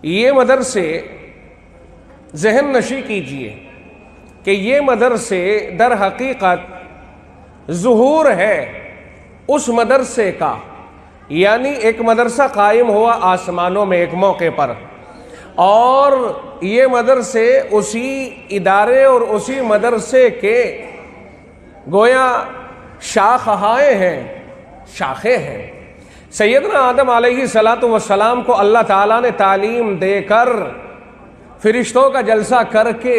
یہ مدرسے ذہن نشی کیجئے کہ یہ مدرسے در حقیقت ظہور ہے اس مدرسے کا، یعنی ایک مدرسہ قائم ہوا آسمانوں میں ایک موقع پر، اور یہ مدرسے اسی ادارے اور اسی مدرسے کے گویا شاخہیں ہیں، شاخیں ہیں۔ سیدنا آدم علیہ السلام کو اللہ تعالیٰ نے تعلیم دے کر، فرشتوں کا جلسہ کر کے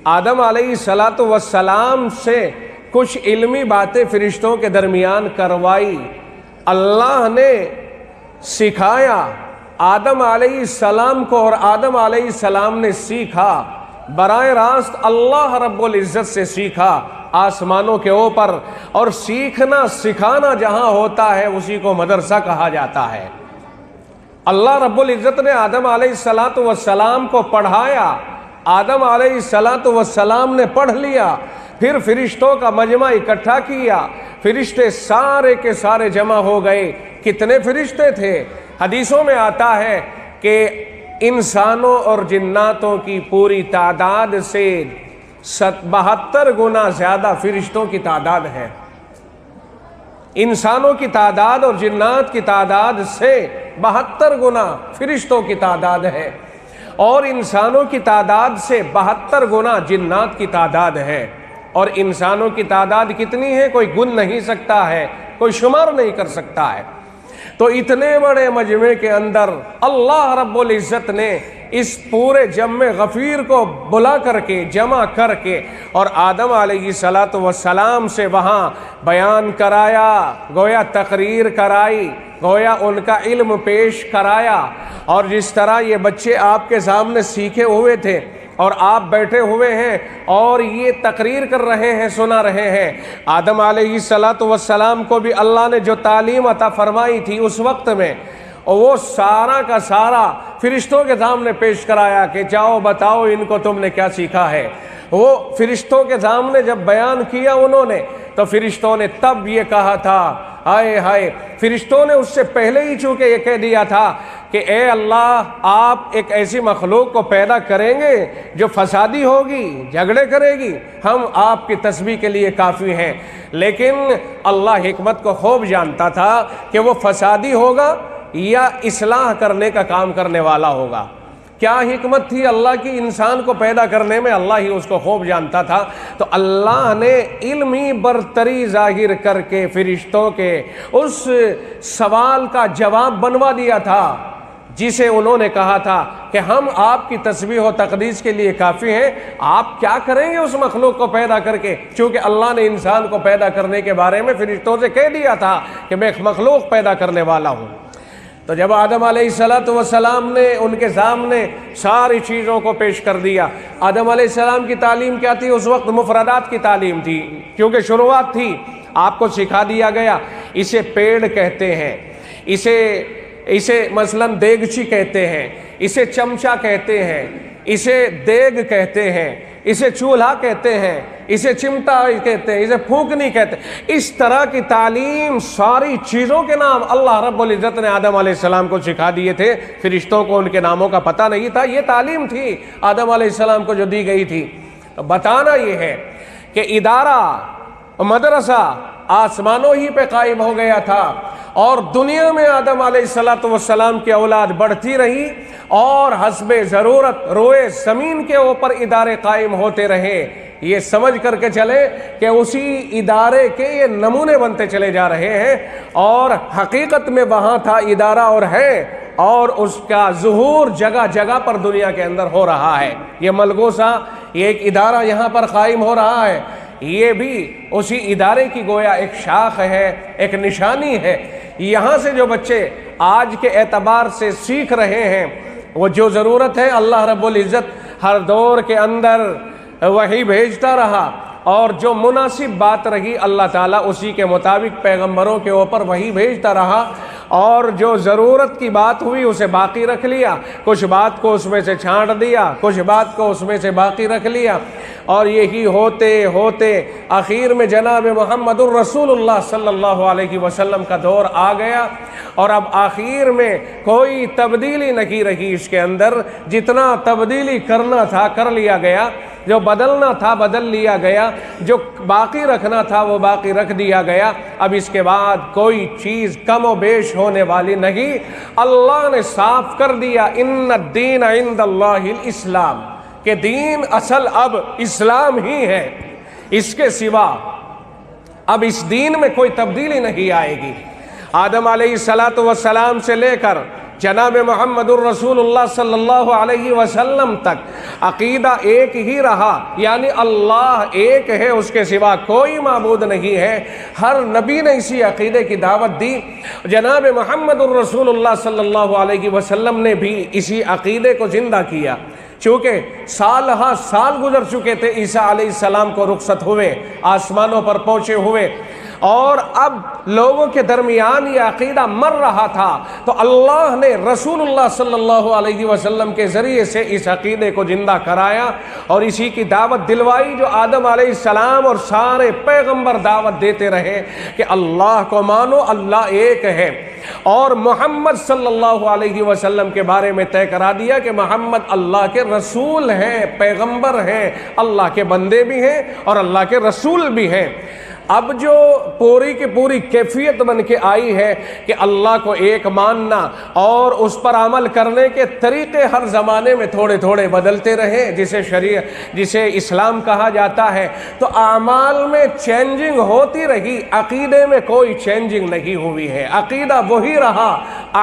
آدم علیہ السلام سے کچھ علمی باتیں فرشتوں کے درمیان کروائی، اللہ نے سکھایا آدم علیہ السلام کو، اور آدم علیہ السلام نے سیکھا براہ راست اللہ رب العزت سے سیکھا آسمانوں کے اوپر، اور سیکھنا سکھانا جہاں ہوتا ہے اسی کو مدرسہ کہا جاتا ہے۔ اللہ رب العزت نے آدم علیہ السلام کو پڑھایا، آدم علیہ السلام نے پڑھ لیا، پھر فرشتوں کا مجمع اکٹھا کیا، فرشتے سارے کے سارے جمع ہو گئے۔ کتنے فرشتے تھے؟ حدیثوں میں آتا ہے کہ انسانوں اور جناتوں کی پوری تعداد سے 72 گنا زیادہ فرشتوں کی تعداد ہے۔ انسانوں کی تعداد اور جنات کی تعداد سے 72 گنا فرشتوں کی تعداد ہے، اور انسانوں کی تعداد سے 72 گنا جنات کی تعداد ہے۔ اور انسانوں کی تعداد کتنی ہے کوئی گن نہیں سکتا ہے، کوئی شمار نہیں کر سکتا ہے۔ تو اتنے بڑے مجمع کے اندر اللہ رب العزت نے اس پورے جمع غفیر کو بلا کر کے، جمع کر کے، اور آدم علیہ السلام سے وہاں بیان کرایا، گویا تقریر کرائی، گویا ان کا علم پیش کرایا۔ اور جس طرح یہ بچے آپ کے سامنے سیکھے ہوئے تھے اور آپ بیٹھے ہوئے ہیں اور یہ تقریر کر رہے ہیں، سنا رہے ہیں، آدم علیہ السلام کو بھی اللہ نے جو تعلیم عطا فرمائی تھی اس وقت میں، اور وہ سارا کا سارا فرشتوں کے سامنے پیش کرایا کہ جاؤ بتاؤ ان کو تم نے کیا سیکھا ہے۔ وہ فرشتوں کے سامنے جب بیان کیا انہوں نے، تو فرشتوں نے تب یہ کہا تھا، ہائے ہائے، فرشتوں نے اس سے پہلے ہی چونکہ یہ کہہ دیا تھا کہ اے اللہ، آپ ایک ایسی مخلوق کو پیدا کریں گے جو فسادی ہوگی، جھگڑے کرے گی، ہم آپ کی تسبیح کے لیے کافی ہیں۔ لیکن اللہ حکمت کو خوب جانتا تھا کہ وہ فسادی ہوگا یا اصلاح کرنے کا کام کرنے والا ہوگا۔ کیا حکمت تھی اللہ کی انسان کو پیدا کرنے میں، اللہ ہی اس کو خوب جانتا تھا۔ تو اللہ نے علمی برتری ظاہر کر کے فرشتوں کے اس سوال کا جواب بنوا دیا تھا جسے انہوں نے کہا تھا کہ ہم آپ کی تسبیح و تقدیس کے لیے کافی ہیں، آپ کیا کریں گے اس مخلوق کو پیدا کر کے؟ چونکہ اللہ نے انسان کو پیدا کرنے کے بارے میں فرشتوں سے کہہ دیا تھا کہ میں ایک مخلوق پیدا کرنے والا ہوں۔ تو جب آدم علیہ السلام نے ان کے سامنے ساری چیزوں کو پیش کر دیا، آدم علیہ السلام کی تعلیم کیا تھی؟ اس وقت مفردات کی تعلیم تھی، کیونکہ شروعات تھی۔ آپ کو سکھا دیا گیا اسے پیڑ کہتے ہیں، اسے مثلاً دیگچی کہتے ہیں، اسے چمچہ کہتے ہیں، اسے دیگ کہتے ہیں، اسے چولہا کہتے ہیں، اسے چمٹا کہتے ہیں، اسے پھونکنی کہتے ہیں۔ اس طرح کی تعلیم، ساری چیزوں کے نام اللہ رب العزت نے آدم علیہ السلام کو سکھا دیے تھے۔ فرشتوں کو ان کے ناموں کا پتہ نہیں تھا، یہ تعلیم تھی آدم علیہ السلام کو جو دی گئی تھی۔ تو بتانا یہ ہے کہ ادارہ مدرسہ آسمانوں ہی پہ قائم ہو گیا تھا، اور دنیا میں آدم علیہ السلام کی اولاد بڑھتی رہی، اور حسب ضرورت روئے زمین کے اوپر ادارے قائم ہوتے رہے۔ یہ سمجھ کر کے چلے کہ اسی ادارے کے یہ نمونے بنتے چلے جا رہے ہیں، اور حقیقت میں وہاں تھا ادارہ اور ہے، اور اس کا ظہور جگہ جگہ پر دنیا کے اندر ہو رہا ہے۔ یہ ملگوسا، یہ ایک ادارہ یہاں پر قائم ہو رہا ہے، یہ بھی اسی ادارے کی گویا ایک شاخ ہے، ایک نشانی ہے۔ یہاں سے جو بچے آج کے اعتبار سے سیکھ رہے ہیں، وہ جو ضرورت ہے اللہ رب العزت ہر دور کے اندر وہی بھیجتا رہا، اور جو مناسب بات رہی اللہ تعالیٰ اسی کے مطابق پیغمبروں کے اوپر وہی بھیجتا رہا، اور جو ضرورت کی بات ہوئی اسے باقی رکھ لیا، کچھ بات کو اس میں سے چھانٹ دیا، کچھ بات کو اس میں سے باقی رکھ لیا، اور یہی ہوتے ہوتے آخر میں جناب محمد الرسول اللہ صلی اللہ علیہ وسلم کا دور آ گیا، اور اب آخر میں کوئی تبدیلی نہیں رہی اس کے اندر۔ جتنا تبدیلی کرنا تھا کر لیا گیا، جو بدلنا تھا بدل لیا گیا، جو باقی رکھنا تھا وہ باقی رکھ دیا گیا۔ اب اس کے بعد کوئی چیز کم و بیش ہونے والی نہیں۔ اللہ نے صاف کر دیا ان الدین عند اللہ الاسلام، کہ دین اصل اب اسلام ہی ہے، اس کے سوا اب اس دین میں کوئی تبدیلی نہیں آئے گی۔ آدم علیہ السلام سے لے کر جناب محمد الرسول اللہ صلی اللہ علیہ وسلم تک عقیدہ ایک ہی رہا، یعنی اللہ ایک ہے، اس کے سوا کوئی معبود نہیں ہے۔ ہر نبی نے اسی عقیدے کی دعوت دی، جناب محمد الرسول اللہ صلی اللہ علیہ وسلم نے بھی اسی عقیدے کو زندہ کیا۔ چونکہ سال ہاں سال گزر چکے تھے عیسیٰ علیہ السلام کو رخصت ہوئے، آسمانوں پر پہنچے ہوئے، اور اب لوگوں کے درمیان یہ عقیدہ مر رہا تھا، تو اللہ نے رسول اللہ صلی اللہ علیہ وسلم کے ذریعے سے اس عقیدے کو زندہ کرایا اور اسی کی دعوت دلوائی، جو آدم علیہ السلام اور سارے پیغمبر دعوت دیتے رہے کہ اللہ کو مانو، اللہ ایک ہے۔ اور محمد صلی اللہ علیہ وسلم کے بارے میں طے کرا دیا کہ محمد اللہ کے رسول ہیں، پیغمبر ہیں، اللہ کے بندے بھی ہیں اور اللہ کے رسول بھی ہیں۔ اب جو پوری کی پوری کیفیت بن کے آئی ہے کہ اللہ کو ایک ماننا اور اس پر عمل کرنے کے طریقے ہر زمانے میں تھوڑے تھوڑے بدلتے رہے، جسے اسلام کہا جاتا ہے، تو اعمال میں چینجنگ ہوتی رہی، عقیدے میں کوئی چینجنگ نہیں ہوئی ہے، عقیدہ وہی رہا،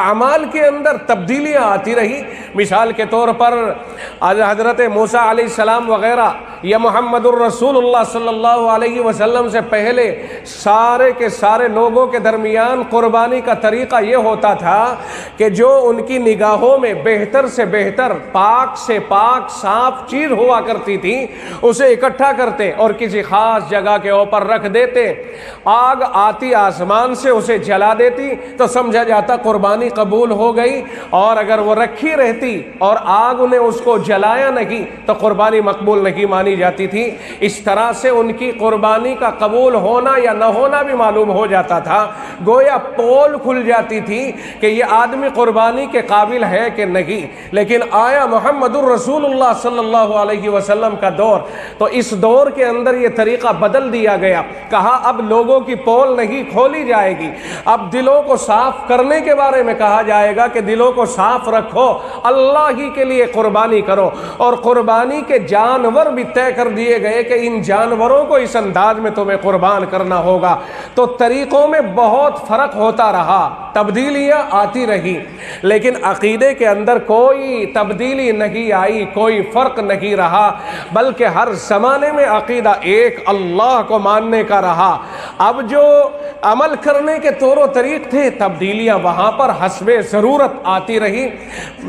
اعمال کے اندر تبدیلیاں آتی رہی۔ مثال کے طور پر حضرت موسیٰ علیہ السلام وغیرہ یا محمد الرسول اللہ صلی اللہ علیہ وسلم سے پہلے سارے کے سارے لوگوں کے درمیان قربانی کا طریقہ یہ ہوتا تھا کہ جو ان کی نگاہوں میں بہتر سے بہتر، پاک سے پاک صاف چیز ہوا کرتی تھی، اسے اکٹھا کرتے اور کسی خاص جگہ کے اوپر رکھ دیتے، آگ آتی آسمان سے اسے جلا دیتی تو سمجھا جاتا قربانی قبول ہو گئی، اور اگر وہ رکھی رہتی اور آگ نے اس کو جلایا نہیں تو قربانی مقبول نہیں مانی جاتی تھی۔ اس طرح سے ان کی قربانی کا قبول ہونا یا نہ ہونا بھی معلوم ہو جاتا تھا، گویا پول کھل جاتی تھی کہ یہ آدمی قربانی کے قابل ہے کہ نہیں۔ لیکن آیا محمد الرسول اللہ صلی اللہ علیہ وسلم کا دور، تو اس دور کے اندر یہ طریقہ بدل دیا گیا، کہا اب لوگوں کی پول نہیں کھولی جائے گی، اب دلوں کو صاف کرنے کے بارے میں کہا جائے گا کہ دلوں کو صاف رکھو، اللہ ہی کے لیے قربانی کرو، اور قربانی کے جانور بھی طے کر دیے گئے کہ ان جانوروں کو اس انداز میں تمہیں قربان کرنا ہوگا۔ تو طریقوں میں بہت فرق ہوتا رہا، تبدیلیاں آتی رہی، لیکن عقیدے کے اندر کوئی تبدیلی نہیں آئی، کوئی فرق نہیں رہا، بلکہ ہر زمانے میں عقیدہ ایک اللہ کو ماننے کا رہا۔ اب جو عمل کرنے کے طور و طریق تھے، تبدیلیاں وہاں پر حسب ضرورت آتی رہی۔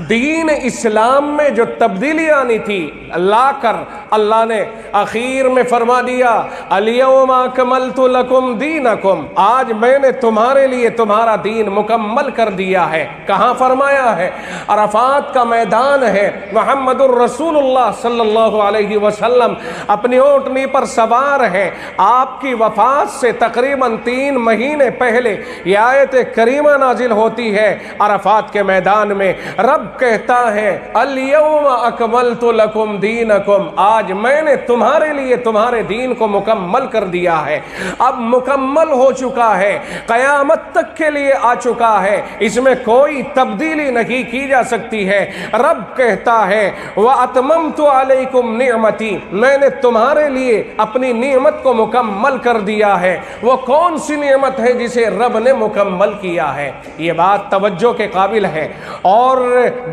دین اسلام میں جو تبدیلی آنی تھی لا کر اللہ نے آخر میں فرما دیا الیوم اکملت لکم دینکم، آج میں نے تمہارے لیے تمہارا دین مکمل کر دیا ہے۔ کہاں فرمایا ہے؟ عرفات کا میدان ہے، محمد الرسول اللہ صلی اللہ علیہ وسلم اپنی اونٹنی پر سوار ہے، آپ کی وفات سے تقریباً 3 مہینے پہلے یہ آیت کریمہ نازل ہوتی ہے عرفات کے میدان میں۔ رب کہتا ہے الیوم اکملت لکم دینکم، آج میں نے تمہارے لیے تمہارے دین کو مکمل کر دیا ہے، اب مکمل ہو چکا ہے، قیامت تک کے لیے آ چکا ہے، اس میں کوئی تبدیلی نہیں کی جا سکتی ہے۔ رب کہتا ہے وَأَتْمَمْتُ عَلَيْكُمْ نِعْمَتِي، میں نے تمہارے لیے اپنی نعمت کو مکمل کر دیا ہے۔ وہ کون سی نعمت ہے جسے رب نے مکمل کیا ہے؟ یہ بات توجہ کے قابل ہے اور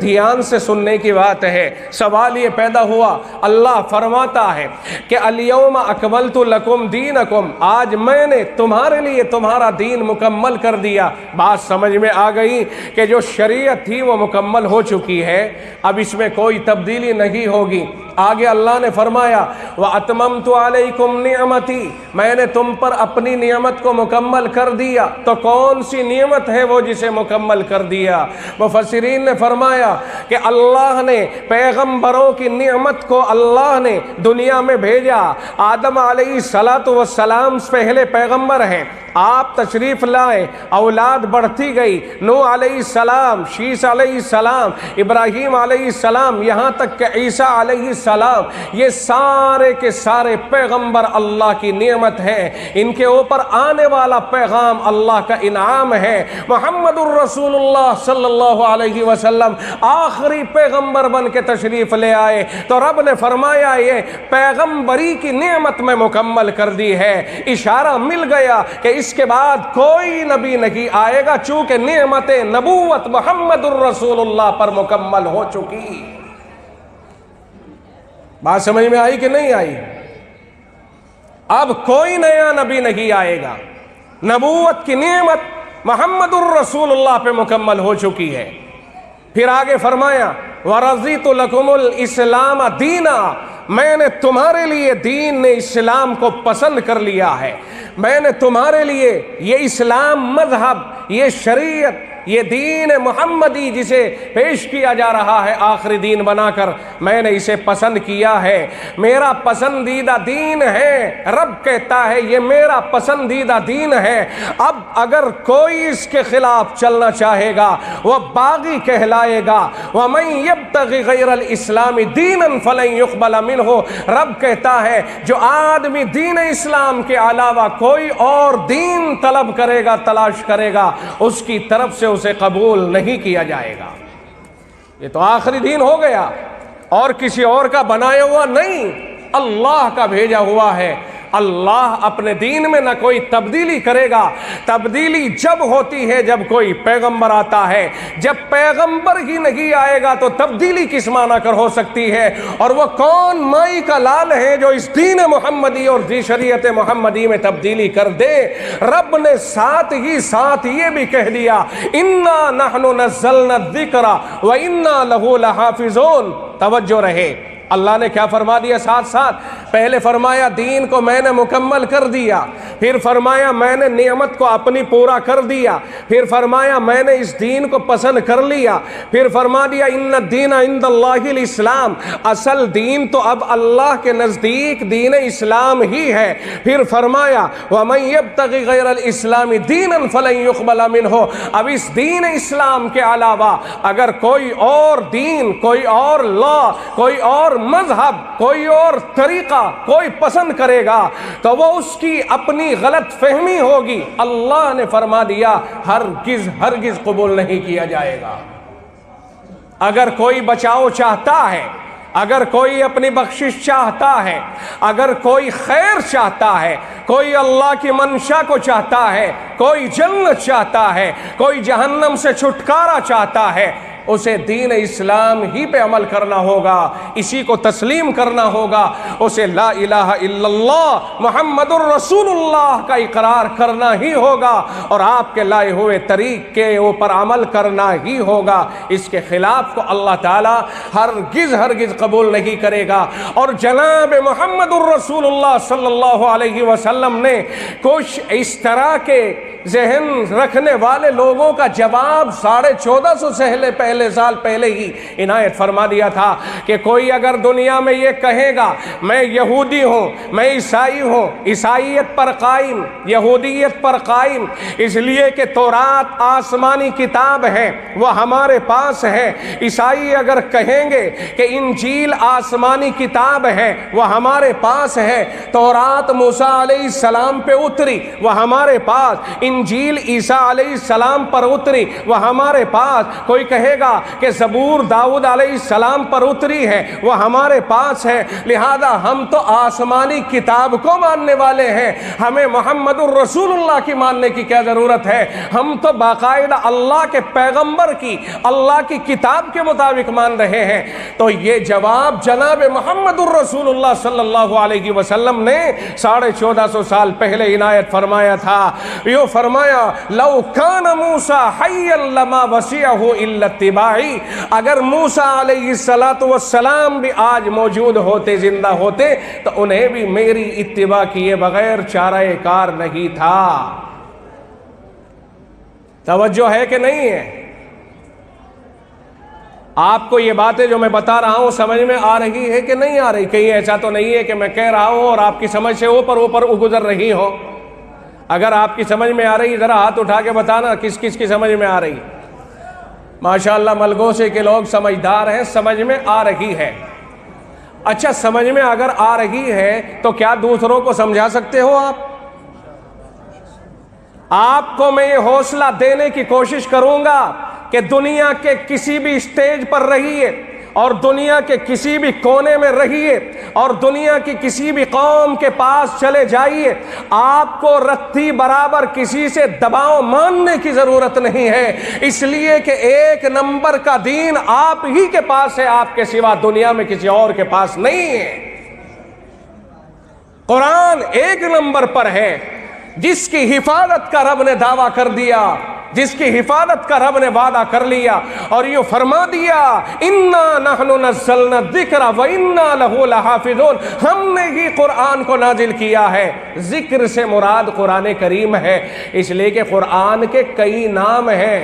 دھیان سے سننے کی بات ہے۔ سوال یہ پیدا ہوا، اللہ فرماتا ہے کہ الیوم اکملت لکم دینکم، آج میں نے تمہارے لیے تمہارا دین مکمل کر دیا۔ بات سمجھ میں آ گئی کہ جو شریعت تھی وہ مکمل ہو چکی ہے، اب اس میں کوئی تبدیلی نہیں ہوگی۔ آگے اللہ نے فرمایا وَأَتْمَمْتُ عَلَيْكُمْ نِعْمَتِي، میں نے تم پر اپنی نعمت کو مکمل کر دیا۔ تو کون سی نعمت ہے وہ جسے مکمل کر دیا؟ مفسرین نے فرمایا کہ اللہ نے پیغمبروں کی نعمت کو اللہ نے دنیا میں بھیجا، آدم علیہ السلام پہلے پیغمبر ہیں، آپ تشریف لائے، اولاد بڑھتی گئی، نوح علیہ السلام، شیس علیہ السلام، ابراہیم علیہ السلام، یہاں تک کہ عیسیٰ علیہ السلام، یہ سارے کے سارے پیغمبر اللہ کی نعمت ہیں، ان کے اوپر آنے والا پیغام اللہ کا انعام ہے۔ محمد الرسول اللہ صلی اللہ علیہ وسلم آخری پیغمبر بن کے تشریف لے آئے تو رب نے فرمایا یہ پیغمبری کی نعمت میں مکمل کر دی ہے، اشارہ مل گیا کہ اس کے بعد کوئی نبی نہیں آئے گا، چونکہ نعمت نبوت محمد الرسول اللہ پر مکمل ہو چکی۔ بات سمجھ میں آئی کہ نہیں آئی؟ اب کوئی نیا نبی نہیں آئے گا، نبوت کی نعمت محمد الرسول اللہ پہ مکمل ہو چکی ہے۔ پھر آگے فرمایا وَرَضِيتُ لَكُمُ الْإِسْلَامَ دِينًا، میں نے تمہارے لیے دین اسلام کو پسند کر لیا ہے، میں نے تمہارے لیے یہ اسلام مذہب، یہ شریعت، یہ دین محمدی جسے پیش کیا جا رہا ہے آخری دین بنا کر، میں نے اسے پسند کیا ہے، میرا پسندیدہ دین ہے۔ رب کہتا ہے یہ میرا پسندیدہ دین ہے، اب اگر کوئی اس کے خلاف چلنا چاہے گا وہ باغی کہلائے گا۔ وَمَن يَبْتَغِ غَيْرَ الْإِسْلَامِ دِينًا فَلَن يُقْبَلَ مِنْهُ، رب کہتا ہے جو آدمی دین اسلام کے علاوہ کوئی اور دین طلب کرے گا، تلاش کرے گا، اس کی طرف سے اسے قبول نہیں کیا جائے گا۔ یہ تو آخری دین ہو گیا اور کسی اور کا بنایا ہوا نہیں، اللہ کا بھیجا ہوا ہے۔ اللہ اپنے دین میں نہ کوئی تبدیلی کرے گا، تبدیلی جب ہوتی ہے جب کوئی پیغمبر آتا ہے، جب پیغمبر ہی نہیں آئے گا تو تبدیلی کس معنی کر ہو سکتی ہے؟ اور وہ کون مائی کا لال ہے جو اس دین محمدی اور شریعت محمدی میں تبدیلی کر دے؟ رب نے ساتھ ہی ساتھ یہ بھی کہہ دیا اِنَّا نَحْنُ نَزَّلْنَا الذِّكْرَ وَإِنَّا لَهُ لَحَافِظُونَ۔ توجہ رہے، اللہ نے کیا فرما دیا ساتھ ساتھ؟ پہلے فرمایا دین کو میں نے مکمل کر دیا، پھر فرمایا میں نے نعمت کو اپنی پورا کر دیا، پھر فرمایا میں نے اس دین کو پسند کر لیا، پھر فرما دیا ان الدین عند اللہ الاسلام، اصل دین تو اب اللہ کے نزدیک دین اسلام ہی ہے۔ پھر فرمایا وَمَن يَبْتَغِ غَيْرَ الْإِسْلَامِ دِينًا فَلَن يُقْبَلَ مِنْهُ، اب اس دین اسلام کے علاوہ اگر کوئی اور دین، کوئی اور لا، کوئی اور مذہب، کوئی اور طریقہ کوئی پسند کرے گا تو وہ اس کی اپنی غلط فہمی ہوگی، اللہ نے فرما دیا ہرگز ہرگز قبول نہیں کیا جائے گا۔ اگر کوئی بچاؤ چاہتا ہے، اگر کوئی اپنی بخشش چاہتا ہے، اگر کوئی خیر چاہتا ہے، کوئی اللہ کی منشا کو چاہتا ہے، کوئی جنت چاہتا ہے، کوئی جہنم سے چھٹکارا چاہتا ہے، اسے دین اسلام ہی پہ عمل کرنا ہوگا، اسی کو تسلیم کرنا ہوگا، اسے لا الہ الا اللہ محمد الرسول اللہ کا اقرار کرنا ہی ہوگا اور آپ کے لائے ہوئے طریق کے اوپر عمل کرنا ہی ہوگا۔ اس کے خلاف کو اللہ تعالی ہرگز ہرگز قبول نہیں کرے گا۔ اور جناب محمد الرسول اللہ صلی اللہ علیہ وسلم نے کچھ اس طرح کے ذہن رکھنے والے لوگوں کا جواب 1450 پہلے سال پہلے ہی عنایت فرما دیا تھا کہ کوئی اگر دنیا میں یہ کہے گا میں یہودی ہوں، میں عیسائی ہوں، عیسائیت پر قائم، یہودیت پر قائم، اس لیے کہ تورات آسمانی کتاب ہے وہ ہمارے پاس ہے، عیسائی اگر کہیں گے کہ انجیل آسمانی کتاب ہے وہ ہمارے پاس ہے، تورات موسیٰ علیہ السلام پہ اتری وہ ہمارے پاس، انجیل عیسیٰ علیہ السلام پر اتری وہ ہمارے پاس، کوئی کہے گا کہ زبور داؤد علیہ السلام پر اتری ہے وہ ہمارے پاس ہے، لہذا ہم تو آسمانی کتاب کو ماننے والے ہیں، ہمیں محمد الرسول اللہ کی ماننے کی کیا ضرورت ہے؟ ہم تو باقاعدہ اللہ کے پیغمبر کی، اللہ کی کتاب کے مطابق مان رہے ہیں۔ تو یہ جواب جناب محمد الرسول اللہ صلی اللہ علیہ وسلم نے 1450 سال پہلے عنایت فرمایا تھا۔ یوں فرمایا لو کان موسیٰ حیا لما وسعہ الا اتباعی، اگر موسیٰ علیہ السلام بھی آج موجود ہوتے، زندہ ہوتے، تو انہیں بھی میری اتباع کیے بغیر چارہ کار نہیں تھا۔ توجہ ہے کہ نہیں ہے؟ آپ کو یہ باتیں جو میں بتا رہا ہوں سمجھ میں آ رہی ہے کہ نہیں آ رہی؟ کہیں ایسا تو نہیں ہے کہ میں کہہ رہا ہوں اور آپ کی سمجھ سے اوپر گزر رہی ہو؟ اگر آپ کی سمجھ میں آ رہی ذرا ہاتھ اٹھا کے بتانا کس کس کی سمجھ میں آ رہی؟ ماشاءاللہ ملگوسے کے لوگ سمجھدار ہیں، سمجھ میں آ رہی ہے۔ اچھا، سمجھ میں اگر آ رہی ہے تو کیا دوسروں کو سمجھا سکتے ہو آپ؟ آپ کو میں یہ حوصلہ دینے کی کوشش کروں گا کہ دنیا کے کسی بھی اسٹیج پر رہیے اور دنیا کے کسی بھی کونے میں رہیے اور دنیا کی کسی بھی قوم کے پاس چلے جائیے، آپ کو رتی برابر کسی سے دباؤ ماننے کی ضرورت نہیں ہے، اس لیے کہ ایک نمبر کا دین آپ ہی کے پاس ہے، آپ کے سوا دنیا میں کسی اور کے پاس نہیں ہے۔ قرآن ایک نمبر پر ہے، جس کی حفاظت کا رب نے دعویٰ کر دیا، جس کی حفاظت کا رب نے وعدہ کر لیا اور یہ فرما دیا اِنَّا نَحْنُ نَزَّلْنَا الذِّكْرَ وَإِنَّا لَهُ لَحَافِظُونَ، ہم نے ہی قرآن کو نازل کیا ہے۔ ذکر سے مراد قرآن کریم ہے، اس لیے کہ قرآن کے کئی نام ہیں،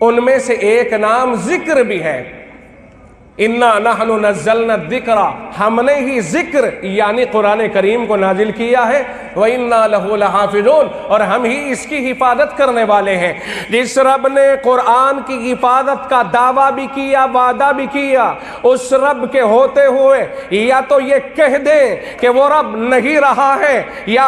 ان میں سے ایک نام ذکر بھی ہے۔ اِنَّا نَحْنُ نَزَّلْنَا الذِّكْرَ، ہم نے ہی ذکر یعنی قرآن کریم کو نازل کیا ہے، وَإِنَّا لَهُ لَحَافِظُونَ، اور ہم ہی اس کی حفاظت کرنے والے ہیں۔ جس رب نے قرآن کی حفاظت کا دعویٰ بھی کیا، وعدہ بھی کیا، اس رب کے ہوتے ہوئے یا تو یہ کہہ دیں کہ وہ رب نہیں رہا ہے، یا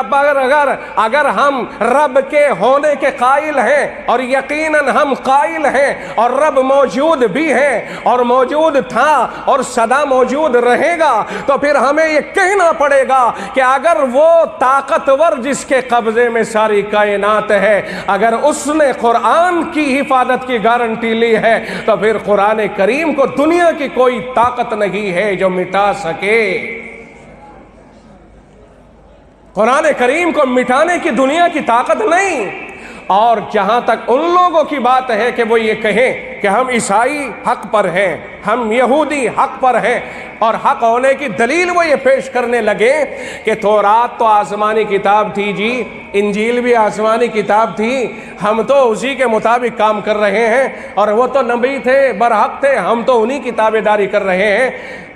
اگر ہم رب کے ہونے کے قائل ہیں اور یقیناً ہم قائل ہیں اور رب موجود بھی ہے اور موجود تھا اور سدا موجود رہے گا، تو پھر ہمیں یہ کہنا پڑے گا کہ اگر وہ طاقتور جس کے قبضے میں ساری کائنات ہے، اگر اس نے قرآن کی حفاظت کی گارنٹی لی ہے، تو پھر قرآن کریم کو دنیا کی کوئی طاقت نہیں ہے جو مٹا سکے۔ قرآن کریم کو مٹانے کی دنیا کی طاقت نہیں۔ اور جہاں تک ان لوگوں کی بات ہے کہ وہ یہ کہیں کہ ہم عیسائی حق پر ہیں، ہم یہودی حق پر ہیں، اور حق ہونے کی دلیل وہ یہ پیش کرنے لگے کہ تورات تو آسمانی کتاب تھی جی، انجیل بھی آسمانی کتاب تھی، ہم تو اسی کے مطابق کام کر رہے ہیں، اور وہ تو نبی تھے، برحق تھے، ہم تو انہی کی تابعداری کر رہے ہیں۔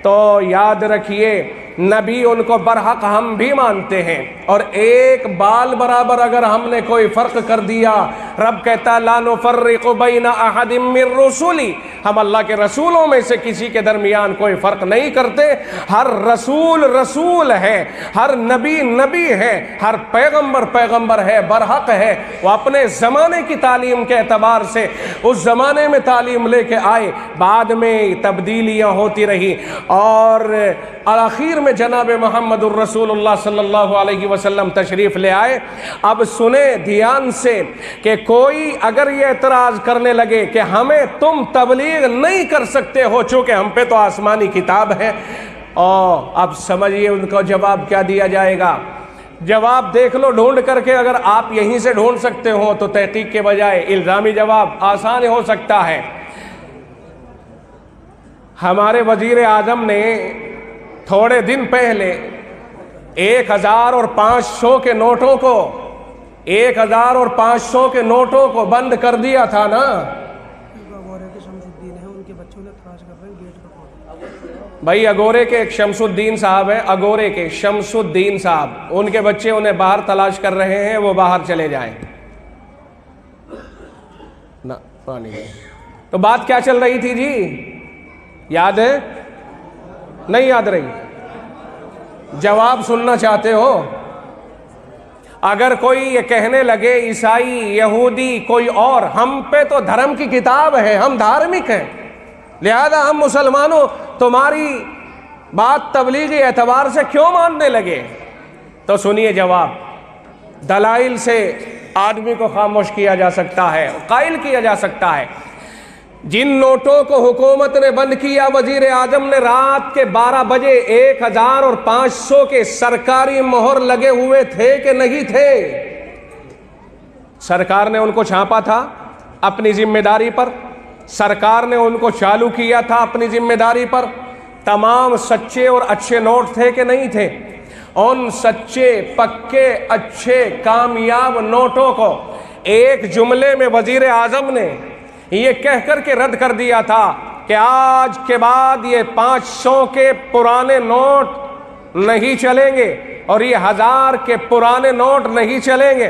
تو یاد رکھیے، نبی ان کو برحق ہم بھی مانتے ہیں، اور ایک بال برابر اگر ہم نے کوئی فرق کر دیا، رب کہتا لا نفرق بین احد من رسولی، ہم اللہ کے رسولوں میں سے کسی کے درمیان کوئی فرق نہیں کرتے، ہر رسول رسول ہے، ہر نبی نبی ہے، ہر پیغمبر پیغمبر ہے، برحق ہے، وہ اپنے زمانے کی تعلیم کے اعتبار سے اس زمانے میں تعلیم لے کے آئے، بعد میں تبدیلیاں ہوتی رہی، اور آخر میں جناب محمد الرسول اللہ صلی اللہ علیہ وسلم تشریف لے آئے۔ اب سنیں دھیان سے کہ کوئی اگر یہ اعتراض کرنے لگے کہ ہمیں تم تبلیغ نہیں کر سکتے ہو چونکہ ہم پہ تو آسمانی کتاب ہے، اور اب سمجھیے ان کو جواب کیا دیا جائے گا۔ جواب دیکھ لو ڈھونڈ کر کے، اگر آپ یہیں سے ڈھونڈ سکتے ہو تو تحقیق کے بجائے الزامی جواب آسان ہو سکتا ہے۔ ہمارے وزیر اعظم نے تھوڑے دن پہلے 1000 اور 500 کے نوٹوں کو 1000 اور 500 کے نوٹوں کو بند کر دیا تھا نا۔ بھائی اگورے کے ایک شمس الدین صاحب ہیں، اگورے کے شمس الدین صاحب، ان کے بچے انہیں باہر تلاش کر رہے ہیں، وہ باہر چلے جائیں نا پانی۔ تو بات کیا چل رہی تھی جی، یاد ہے؟ نہیں یاد رہی؟ جواب سننا چاہتے ہو؟ اگر کوئی یہ کہنے لگے عیسائی یہودی کوئی اور، ہم پہ تو دھرم کی کتاب ہے، ہم دھارمک ہیں، لہذا ہم مسلمانوں تمہاری بات تبلیغی اعتبار سے کیوں ماننے لگے؟ تو سنیے جواب، دلائل سے آدمی کو خاموش کیا جا سکتا ہے، قائل کیا جا سکتا ہے۔ جن نوٹوں کو حکومت نے بند کیا، وزیر اعظم نے رات کے 12 بجے 1000 اور 500 کے سرکاری مہر لگے ہوئے تھے کہ نہیں تھے؟ سرکار نے ان کو چھاپا تھا اپنی ذمہ داری پر، سرکار نے ان کو چالو کیا تھا اپنی ذمہ داری پر۔ تمام سچے اور اچھے نوٹ تھے کہ نہیں تھے؟ ان سچے پکے اچھے کامیاب نوٹوں کو ایک جملے میں وزیر اعظم نے یہ کہہ کر کے رد کر دیا تھا کہ آج کے بعد یہ 500 کے پرانے نوٹ نہیں چلیں گے اور یہ 1000 کے پرانے نوٹ نہیں چلیں گے۔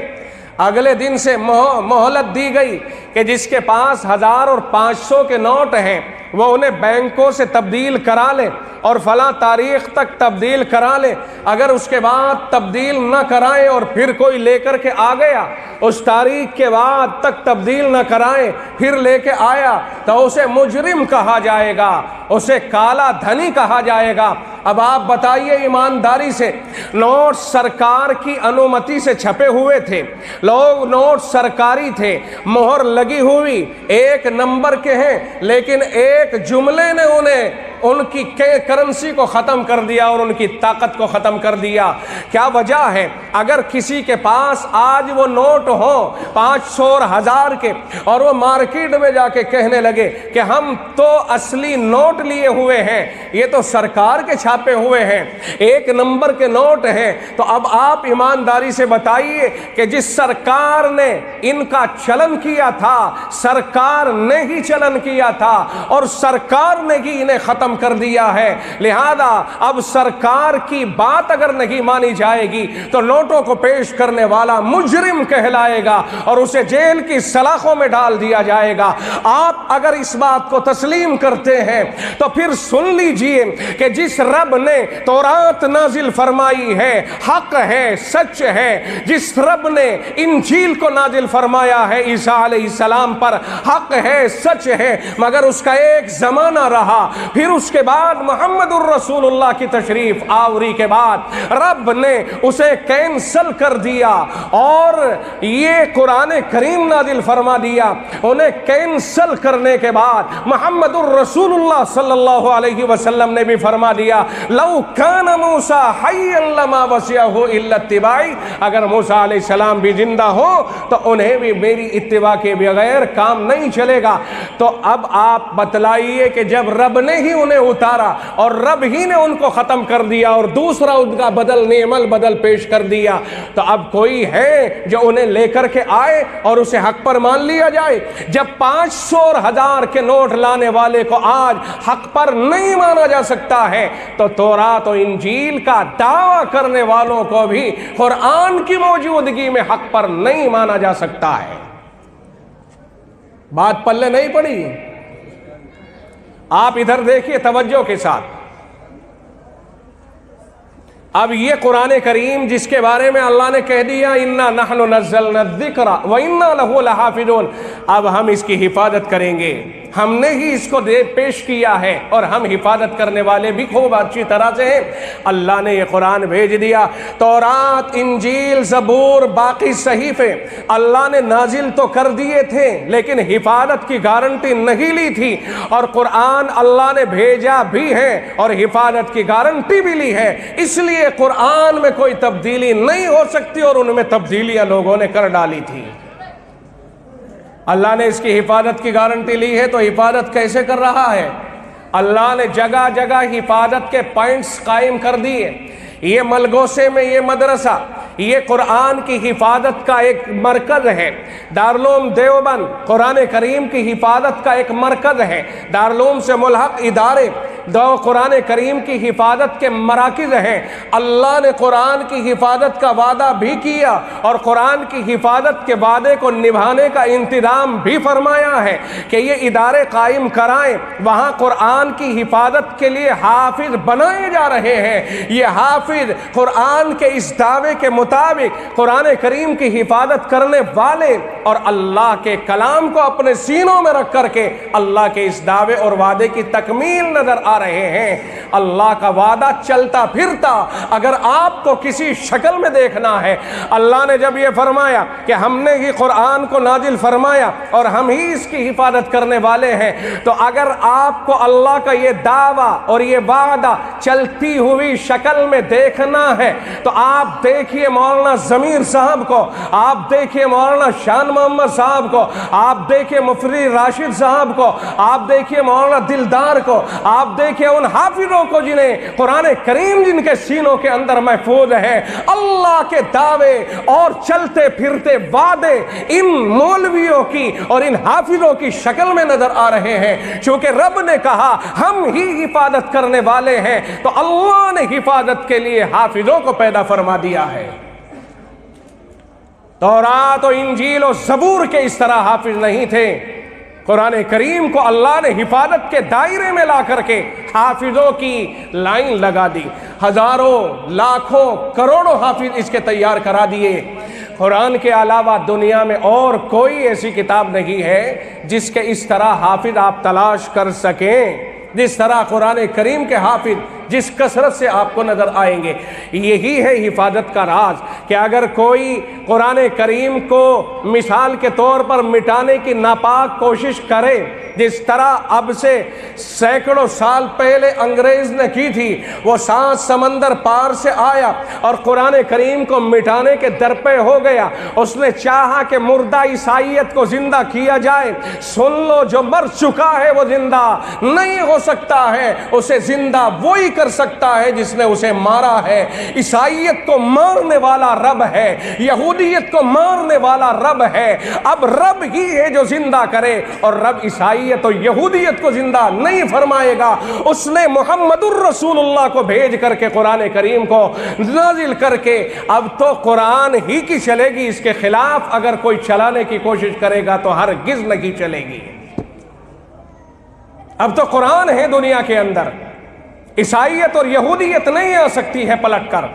اگلے دن سے مہلت دی گئی کہ جس کے پاس 1000 اور 500 کے نوٹ ہیں وہ انہیں بینکوں سے تبدیل کرا لے اور فلاں تاریخ تک تبدیل کرا لے۔ اگر اس کے بعد تبدیل نہ کرائیں اور پھر کوئی لے کر کے آ گیا، اس تاریخ کے بعد تک تبدیل نہ کرائیں پھر لے کے آیا، تو اسے مجرم کہا جائے گا، اسے کالا دھنی کہا جائے گا۔ اب آپ بتائیے ایمانداری سے، نوٹ سرکار کی انومتی سے چھپے ہوئے تھے، لوگ نوٹ سرکاری تھے، مہر لگی ہوئی 1 نمبر کے ہیں، لیکن ایک جملے نے انہیں ان کی کرنسی کو ختم کر دیا اور ان کی طاقت کو ختم کر دیا۔ کیا وجہ ہے؟ اگر کسی کے پاس آج وہ نوٹ ہوں 500 اور 1000 کے اور وہ مارکیٹ میں جا کے کہنے لگے کہ ہم تو اصلی نوٹ لیے ہوئے ہیں، یہ تو سرکار کے چھاپے ہوئے ہیں، 1 نمبر کے نوٹ ہیں، تو اب آپ ایمانداری سے بتائیے کہ جس سرکار نے ان کا چلن کیا تھا، سرکار نے ہی چلن کیا تھا اور سرکار نے ہی انہیں ختم کر دیا ہے، لہذا اب سرکار کی بات اگر نہیں مانی جائے گی تو نوٹوں کو پیش کرنے والا مجرم کہلائے گا اور اسے جیل کی سلاخوں میں ڈال دیا جائے گا۔ آپ اگر اس بات کو تسلیم کرتے ہیں تو پھر سن لیجئے کہ جس رب نے تورات نازل فرمائی ہے حق ہے، سچ ہے، جس رب نے انجیل کو نازل فرمایا ہے عیسیٰ علیہ السلام پر حق ہے، سچ ہے، مگر اس کا ایک زمانہ رہا، پھر اس کے بعد محمد الرسول اللہ کی تشریف آوری کے بعد رب نے اسے کینسل کر دیا اور یہ قرآن کریم نازل فرما دیا۔ انہیں کینسل کرنے کے بعد محمد الرسول اللہ صلی اللہ علیہ وسلم نے بھی فرما دیا لو کان موسیٰ حیا لما وسعہ الا اتباعی، اگر موسیٰ علیہ السلام بھی زندہ ہو تو انہیں بھی میری اتباع کے بغیر کام نہیں چلے گا۔ تو اب آپ بتلائیے کہ جب رب نے ہی انہیں اتارا اور رب ہی نے ان کو ختم کر دیا اور دوسرا ان کا نعمل بدل پیش کر دیا، تو اب کوئی ہے جو انہیں لے کر کے آئے اور اسے حق پر مان لیا جائے؟ جب 500 اور 1000 کے نوٹ لانے والے کو آج حق پر نہیں مانا جا سکتا ہے تو تورات و انجیل کا دعویٰ کرنے والوں کو بھی قرآن کی موجودگی میں حق پر نہیں مانا جا سکتا ہے۔ بات پلے نہیں پڑی؟ آپ ادھر دیکھیے توجہ کے ساتھ۔ اب یہ قرآن کریم جس کے بارے میں اللہ نے کہہ دیا اِنَّا نَحْنُ نَزَّلْنَا الذِّكْرَ وَإِنَّا لَهُ لَحَافِظُونَ، اب ہم اس کی حفاظت کریں گے، ہم نے ہی اس کو پیش کیا ہے اور ہم حفاظت کرنے والے بھی خوب اچھی طرح سے ہیں۔ اللہ نے یہ قرآن بھیج دیا، تورات، انجیل، زبور، باقی صحیفے اللہ نے نازل تو کر دیے تھے لیکن حفاظت کی گارنٹی نہیں لی تھی، اور قرآن اللہ نے بھیجا بھی ہے اور حفاظت کی گارنٹی بھی لی ہے، اس لیے قرآن میں کوئی تبدیلی نہیں ہو سکتی اور ان میں تبدیلیاں لوگوں نے کر ڈالی تھی۔ اللہ نے اس کی حفاظت کی گارنٹی لی ہے تو حفاظت کیسے کر رہا ہے؟ اللہ نے جگہ جگہ حفاظت کے پوائنٹس قائم کر دیے۔ یہ ملگوسے میں یہ مدرسہ یہ قرآن کی حفاظت کا ایک مرکز ہے، دارالعلوم دیوبند قرآن کریم کی حفاظت کا ایک مرکز ہے، دارالعلوم سے ملحق ادارے دو قرآن کریم کی حفاظت کے مراکز ہیں۔ اللہ نے قرآن کی حفاظت کا وعدہ بھی کیا اور قرآن کی حفاظت کے وعدے کو نبھانے کا انتظام بھی فرمایا ہے کہ یہ ادارے قائم کرائیں، وہاں قرآن کی حفاظت کے لیے حافظ بنائے جا رہے ہیں۔ یہ حافظ قرآن کے اس دعوے کے مطابق قرآن کریم کی حفاظت کرنے والے اور اللہ کے کلام کو اپنے سینوں میں رکھ کر کے اللہ کے اس دعوے اور وعدے کی تکمیل نظر آ رہے ہیں۔ اللہ کا وعدہ چلتا پھرتا اگر آپ کو کسی شکل میں دیکھنا ہے، اللہ نے جب یہ فرمایا کہ ہم نے ہی قرآن کو نازل فرمایا اور ہم ہی اس کی حفاظت کرنے والے ہیں، تو اگر آپ کو اللہ کا یہ دعویٰ اور یہ وعدہ چلتی ہوئی شکل میں دیکھنا ہے تو آپ دیکھیے مولانا ضمیر صاحب کو، آپ دیکھیے مولانا شان محمد صاحب کو، آپ دیکھیے مفتی راشد صاحب کو، آپ دیکھیے مولانا دلدار کو، آپ دیکھیے ان حافظوں مولویوں کو جنہیں قرآن کریم جن کے سینوں کے اندر محفوظ ہے، اللہ کے دعوے اور چلتے پھرتے وعدے ان مولویوں کی اور ان حافظوں کی شکل میں نظر آ رہے ہیں۔ چونکہ رب نے کہا ہم ہی حفاظت کرنے والے ہیں، تو اللہ نے حفاظت کے لیے حافظوں کو پیدا فرما دیا ہے۔ تورات و انجیل و زبور کے اس طرح حافظ نہیں تھے، قرآن کریم کو اللہ نے حفاظت کے دائرے میں لا کر کے حافظوں کی لائن لگا دی، ہزاروں لاکھوں کروڑوں حافظ اس کے تیار کرا دیے۔ قرآن کے علاوہ دنیا میں اور کوئی ایسی کتاب نہیں ہے جس کے اس طرح حافظ آپ تلاش کر سکیں، جس طرح قرآن کریم کے حافظ جس کثرت سے آپ کو نظر آئیں گے۔ یہی ہے حفاظت کا راز کہ اگر کوئی قرآن کریم کو مثال کے طور پر مٹانے کی ناپاک کوشش کرے، جس طرح اب سے سینکڑوں سال پہلے انگریز نے کی تھی، وہ 7 سمندر پار سے آیا اور قرآن کریم کو مٹانے کے درپے ہو گیا۔ اس نے چاہا کہ مردہ عیسائیت کو زندہ کیا جائے۔ سن لو، جو مر چکا ہے وہ زندہ نہیں ہو سکتا ہے، اسے زندہ وہی کر سکتا ہے جس نے اسے مارا ہے۔ عیسائیت کو مارنے والا رب ہے، یہودیت کو مارنے والا رب ہے۔ اب رب ہی ہے جو زندہ کرے، اور رب عیسائیت اور یہودیت کو زندہ نہیں فرمائے گا۔ اس نے محمد الرسول اللہ کو بھیج کر کے قرآن کریم کو نازل کر کے اب تو قرآن ہی کی چلے گی، اس کے خلاف اگر کوئی چلانے کی کوشش کرے گا تو ہرگز نہیں چلے گی۔ اب تو قرآن ہے دنیا کے اندر، عیسائیت اور یہودیت نہیں آ سکتی ہے پلٹ کر۔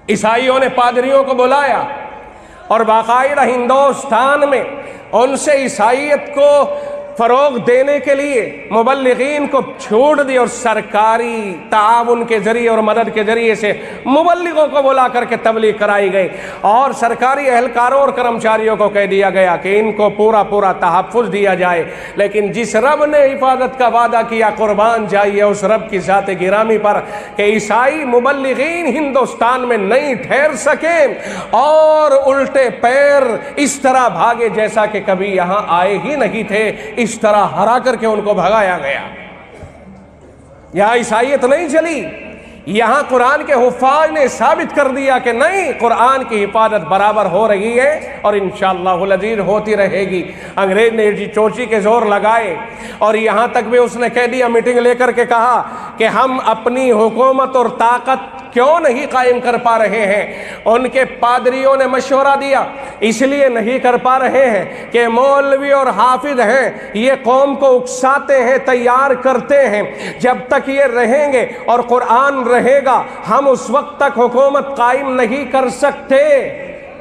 عیسائیوں نے پادریوں کو بلایا اور باقاعدہ ہندوستان میں ان سے عیسائیت کو فروغ دینے کے لیے مبلغین کو چھوٹ دی، اور سرکاری تعاون کے ذریعے اور مدد کے ذریعے سے مبلغوں کو بلا کر کے تبلیغ کرائی گئی، اور سرکاری اہلکاروں اور کرمچاریوں کو کہہ دیا گیا کہ ان کو پورا تحفظ دیا جائے۔ لیکن جس رب نے حفاظت کا وعدہ کیا، قربان جائیے اس رب کی ذات گرامی پر کہ عیسائی مبلغین ہندوستان میں نہیں ٹھہر سکیں اور الٹے پیر اس طرح بھاگے جیسا کہ کبھی یہاں آئے ہی نہیں تھے، اس طرح ہرا کر کے ان کو بھگایا گیا۔ یہاں عیسائیت نہیں چلی، یہاں قرآن کے حفاظ نے ثابت کر دیا کہ نہیں، قرآن کی حفاظت برابر ہو رہی ہے اور انشاءاللہ العزیز ہوتی رہے گی۔ انگریز نے چوچی کے زور لگائے اور یہاں تک بھی اس نے کہہ دیا، میٹنگ لے کر کے کہا کہ ہم اپنی حکومت اور طاقت کیوں نہیں قائم کر پا رہے ہیں۔ ان کے پادریوں نے مشورہ دیا، اس لیے نہیں کر پا رہے ہیں کہ مولوی اور حافظ ہیں، یہ قوم کو اکساتے ہیں، تیار کرتے ہیں۔ جب تک یہ رہیں گے اور قرآن رہے گا، ہم اس وقت تک حکومت قائم نہیں کر سکتے۔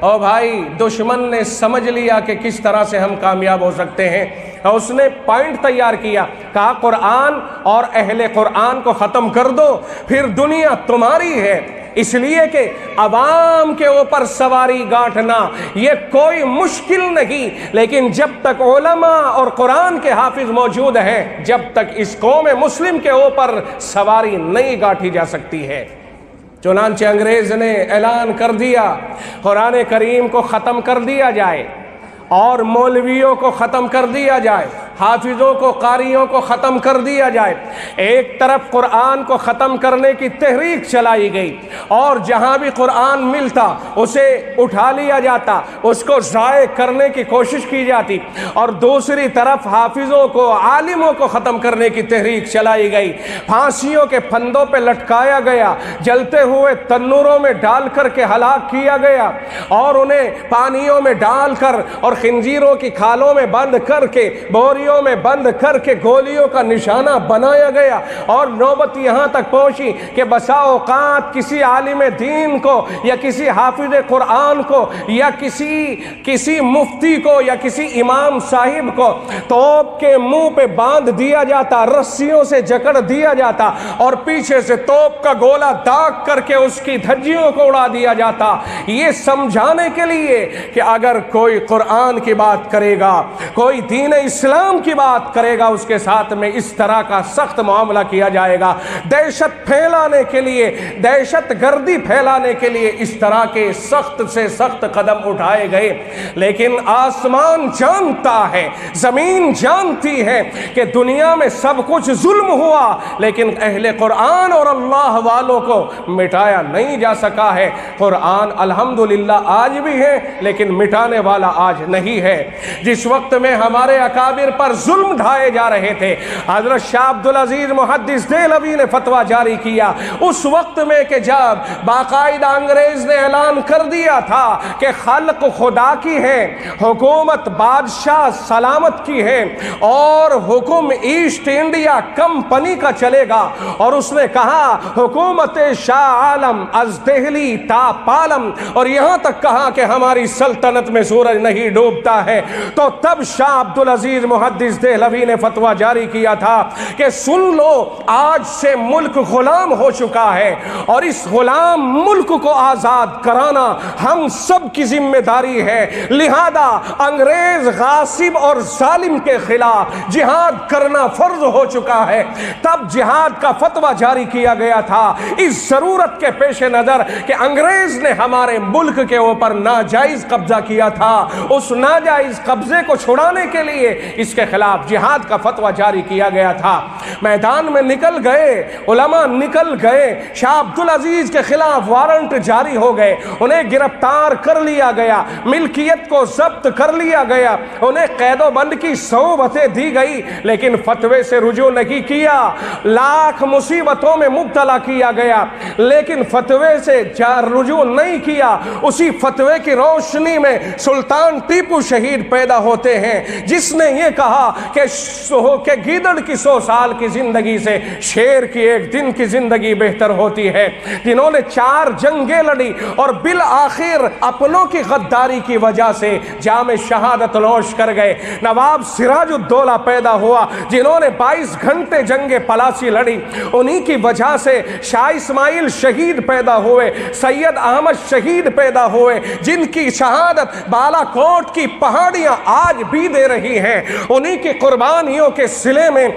او بھائی، دشمن نے سمجھ لیا کہ کس طرح سے ہم کامیاب ہو سکتے ہیں، اور اس نے پوائنٹ تیار کیا، کہا قرآن اور اہل قرآن کو ختم کر دو، پھر دنیا تمہاری ہے۔ اس لیے کہ عوام کے اوپر سواری گانٹنا یہ کوئی مشکل نہیں، لیکن جب تک علماء اور قرآن کے حافظ موجود ہیں، جب تک اس قوم مسلم کے اوپر سواری نہیں گانٹھی جا سکتی ہے۔ چنانچہ انگریز نے اعلان کر دیا قرآن کریم کو ختم کر دیا جائے اور مولویوں کو ختم کر دیا جائے، حافظوں کو، قاریوں کو ختم کر دیا جائے۔ ایک طرف قرآن کو ختم کرنے کی تحریک چلائی گئی، اور جہاں بھی قرآن ملتا اسے اٹھا لیا جاتا، اس کو ضائع کرنے کی کوشش کی جاتی، اور دوسری طرف حافظوں کو، عالموں کو ختم کرنے کی تحریک چلائی گئی۔ پھانسیوں کے پھندوں پہ لٹکایا گیا، جلتے ہوئے تنوروں میں ڈال کر کے ہلاک کیا گیا، اور انہیں پانیوں میں ڈال کر اور خنزیروں کی کھالوں میں بند کر کے، بوریوں میں بند کر کے گولیوں کا نشانہ بنایا گیا۔ اور نوبت یہاں تک پہنچی کہ بسا اوقات کسی عالم دین کو یا کسی حافظ قرآن کو یا کسی مفتی کو یا کسی امام صاحب کو توپ کے منہ پہ باندھ دیا جاتا، رسیوں سے جکڑ دیا جاتا، اور پیچھے سے توپ کا گولہ داغ کر کے اس کی دھجیوں کو اڑا دیا جاتا، یہ سمجھانے کے لیے کہ اگر کوئی قرآن کی بات کرے گا، کوئی دین اسلام کی بات کرے گا اس کے ساتھ میں اس طرح کا سخت معاملہ کیا جائے گا۔ دہشت پھیلانے کے لیے، دہشت گردی پھیلانے کے لیے اس طرح کے سخت سے سخت قدم اٹھائے گئے، لیکن آسمان جانتا ہے، زمین جانتی ہے کہ دنیا میں سب کچھ ظلم ہوا، لیکن اہل قرآن اور اللہ والوں کو مٹایا نہیں جا سکا ہے۔ قرآن الحمدللہ آج بھی ہے، لیکن مٹانے والا آج نہیں ہے۔ جس وقت میں ہمارے اکابر پر ظلم ڈھائے جا رہے تھے، حضرت شاہ عبدالعزیز محدث دہلوی نے فتویٰ جاری کیا، اس وقت میں کہ جب باقاعدہ انگریز نے اعلان کر دیا تھا کہ خلق خدا کی ہے، حکومت بادشاہ سلامت کی ہے اور حکم ایسٹ انڈیا کمپنی کا چلے گا، اور اس نے کہا حکومت شاہ عالم از دہلی تا پالم، اور یہاں تک کہا کہ ہماری سلطنت میں سورج نہیں ڈوبتا ہے، تو تب شاہ عبدالعزیز محدث دہلوی نے فتویٰ جاری کیا تھا کہ سن لو، آج سے ملک غلام ہو چکا ہے، اور اس غلام ملک کو آزاد کرانا ہم سب کی ذمہ داری ہے، لہذا انگریز غاصب اور ظالم کے خلاف جہاد کرنا فرض ہو چکا ہے۔ تب جہاد کا فتویٰ جاری کیا گیا تھا، اس ضرورت کے پیش نظر کہ انگریز نے ہمارے ملک کے اوپر ناجائز قبضہ کیا تھا، اس ناجائز قبضے کو چھڑانے کے لیے اس کے خلاف جہاد کا فتویٰ جاری کیا گیا تھا۔ میدان میں نکل گئے، علماء نکل گئے، شاہ عبدالعزیز کے خلاف وارنٹ جاری ہو گئے، انہیں گرفتار کر لیا گیا، ملکیت کو ضبط کر لیا گیا، انہیں قید و بند کی صحبتیں دی گئی، لیکن فتوے سے رجوع نہیں کیا، لاکھ مصیبتوں میں مبتلا کیا گیا، لیکن فتوے سے رجوع نہیں کیا۔ اسی فتوے کی روشنی میں سلطان ٹیپو شہید پیدا ہوتے ہیں، جس نے یہ کہا کہ گیدڑ کی 100 سال کی زندگی سے شیر کی ایک دن کی زندگی بہتر ہوتی ہے، جنہوں نے 4 جنگیں لڑی اور بالآخر اپنوں کی غداری کی وجہ سے جام شہادت نوش کر گئے۔ نواب سراج الدولہ پیدا ہوا، جنہوں نے 22 گھنٹے جنگ پلاسی لڑی، انہی کی وجہ سے شاہ اسماعیل شہید پیدا ہوئے، سید احمد شہید پیدا ہوئے، جن کی شہادت بالا کوٹ کی پہاڑیاں آج بھی دے رہی ہیں۔ انہی کی قربانیوں کے صلے میں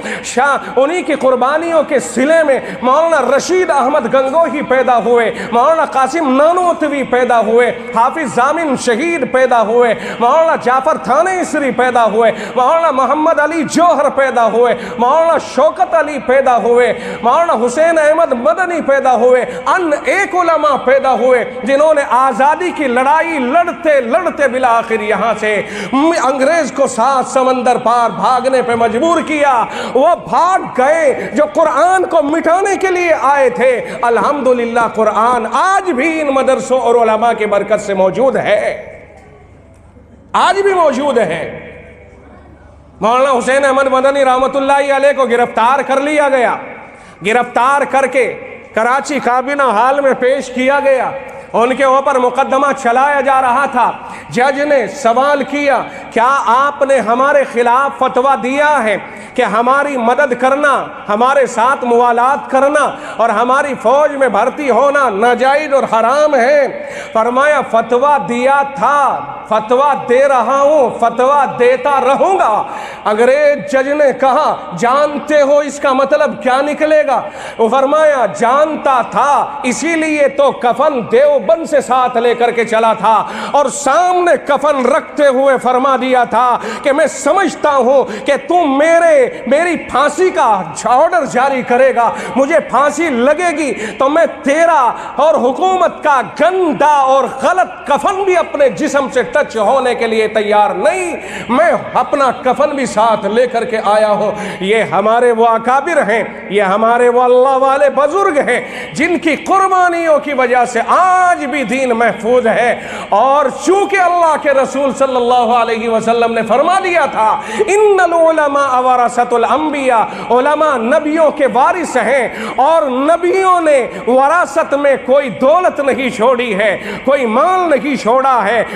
مولانا رشید احمد گنگوہی پیدا ہوئے، مولانا قاسم نانوتوی پیدا ہوئے، حافظ ضامن شہید پیدا ہوئے، مولانا جعفر تھانیسری پیدا ہوئے، مولانا محمد علی جوہر پیدا ہوئے، مولانا شوکت علی پیدا ہوئے، مولانا حسین احمد مدنی پیدا ہوئے، ایک علماء پیدا ہوئے جنہوں نے آزادی کی لڑائی لڑتے لڑتے بالآخر یہاں سے انگریز کو 7 سمندر پار بھاگنے پہ مجبور کیا۔ وہ بھاگ گئے جو قرآن کو مٹانے کے لیے آئے تھے۔ الحمدللہ قرآن آج بھی ان مدرسوں اور علماء کی برکت سے موجود ہے، آج بھی موجود ہے۔ مولانا حسین احمد مدنی رحمت اللہ علیہ کو گرفتار کر لیا گیا، گرفتار کر کے کراچی کابینہ ہال میں پیش کیا گیا، ان کے اوپر مقدمہ چلایا جا رہا تھا۔ جج نے سوال کیا، کیا آپ نے ہمارے خلاف فتویٰ دیا ہے کہ ہماری مدد کرنا، ہمارے ساتھ موالات کرنا اور ہماری فوج میں بھرتی ہونا ناجائز اور حرام ہے؟ فرمایا فتویٰ دیا تھا، فتویٰ دے رہا ہوں، فتویٰ دیتا رہوں گا۔ انگریز جج نے کہا، جانتے ہو اس کا مطلب کیا نکلے گا؟ وہ فرمایا جانتا تھا، اسی لیے تو کفن دیوبند سے ساتھ لے کر کے چلا تھا اور سامنے کفن رکھتے ہوئے فرما دیا تھا کہ میں سمجھتا ہوں کہ تم میری پھانسی کا آرڈر جاری کرے گا، مجھے پھانسی لگے گی تو میں تیرا اور حکومت کا گندا اور غلط کفن بھی اپنے جسم سے ٹچ ہونے کے لیے تیار نہیں، میں اپنا کفن بھی ساتھ لے کر کے آیا ہوں۔ یہ ہمارے وہ اکابر ہیں، یہ ہمارے وہ اللہ والے بزرگ ہیں جن کی قربانیوں کی وجہ سے آج بھی دین محفوظ ہے۔ اور چونکہ اللہ کے رسول صلی اللہ علیہ وسلم نے فرما دیا تھا، ان العلماء ورثۃ الانبیاء، علماء نبیوں کے وارث ہیں، اور نبیوں نے وراثت میں کوئی دولت نہیں چھوڑی ہے، کوئی مال نہیں چھوڑا ہے،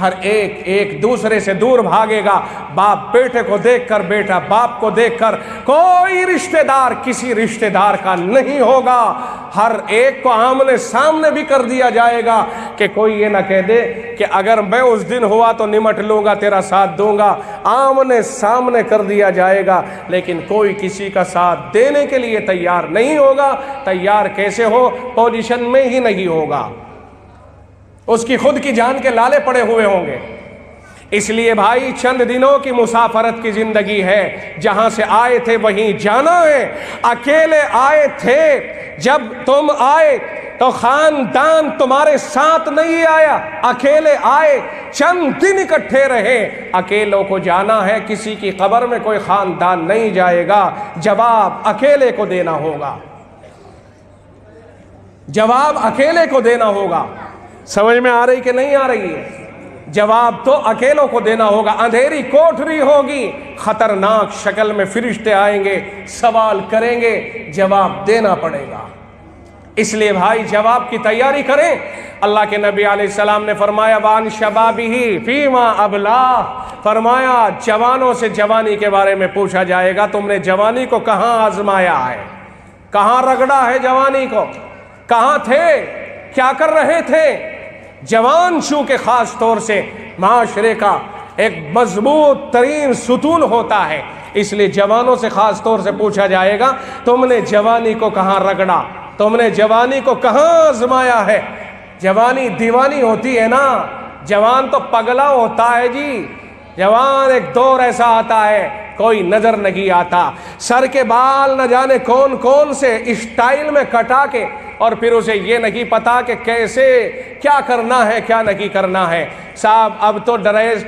ہر ایک ایک دوسرے سے دور بھاگے گا۔ باپ بیٹے کو دیکھ کر، بیٹا باپ کو دیکھ کر، کوئی رشتہ دار کسی رشتہ دار کا نہیں ہوگا۔ ہر ایک کو آمنے سامنے بھی کر دیا جائے گا کہ کوئی یہ نہ کہہ دے کہ اگر میں اس دن ہوا تو نمٹ لوں گا، تیرا ساتھ دوں گا۔ آمنے سامنے کر دیا جائے گا، لیکن کوئی کسی کا ساتھ دینے کے لیے تیار نہیں ہوگا۔ تیار کیسے ہو؟ پوزیشن میں ہی نہیں ہوگا، اس کی خود کی جان کے لالے پڑے ہوئے ہوں گے۔ اس لیے بھائی چند دنوں کی مسافرت کی زندگی ہے، جہاں سے آئے تھے وہیں جانا ہے۔ اکیلے آئے تھے، جب تم آئے تو خاندان تمہارے ساتھ نہیں آیا، اکیلے آئے، چند دن اکٹھے رہے۔ اکیلوں کو جانا ہے، کسی کی قبر میں کوئی خاندان نہیں جائے گا۔ جواب اکیلے کو دینا ہوگا، جواب اکیلے کو دینا ہوگا۔ سمجھ میں آ رہی کہ نہیں آ رہی ہے؟ جواب تو اکیلوں کو دینا ہوگا۔ اندھیری کوٹری ہوگی، خطرناک شکل میں فرشتے آئیں گے، سوال کریں گے، جواب دینا پڑے گا۔ اس لیے بھائی جواب کی تیاری کریں۔ اللہ کے نبی علیہ السلام نے فرمایا وان شبابہ فیما ابلا، فرمایا جوانوں سے جوانی کے بارے میں پوچھا جائے گا، تم نے جوانی کو کہاں آزمایا ہے، کہاں رگڑا ہے جوانی کو، کہاں تھے، کیا کر رہے تھے؟ جوان چونکہ خاص طور سے معاشرے کا ایک مضبوط ترین ستون ہوتا ہے، اس لیے جوانوں سے خاص طور سے پوچھا جائے گا تم نے جوانی کو کہاں رگڑا، تم نے جوانی کو کہاں آزمایا ہے۔ جوانی دیوانی ہوتی ہے نا، جوان تو پگلا ہوتا ہے جی۔ جوان ایک دور ایسا آتا ہے کوئی نظر نہیں آتا، سر کے بال نہ جانے کون کون سے اسٹائل میں کٹا کے، اور پھر اسے یہ نہیں پتا کہ کیسے کیا کرنا ہے کیا نہیں کرنا ہے۔ صاحب اب تو ڈریس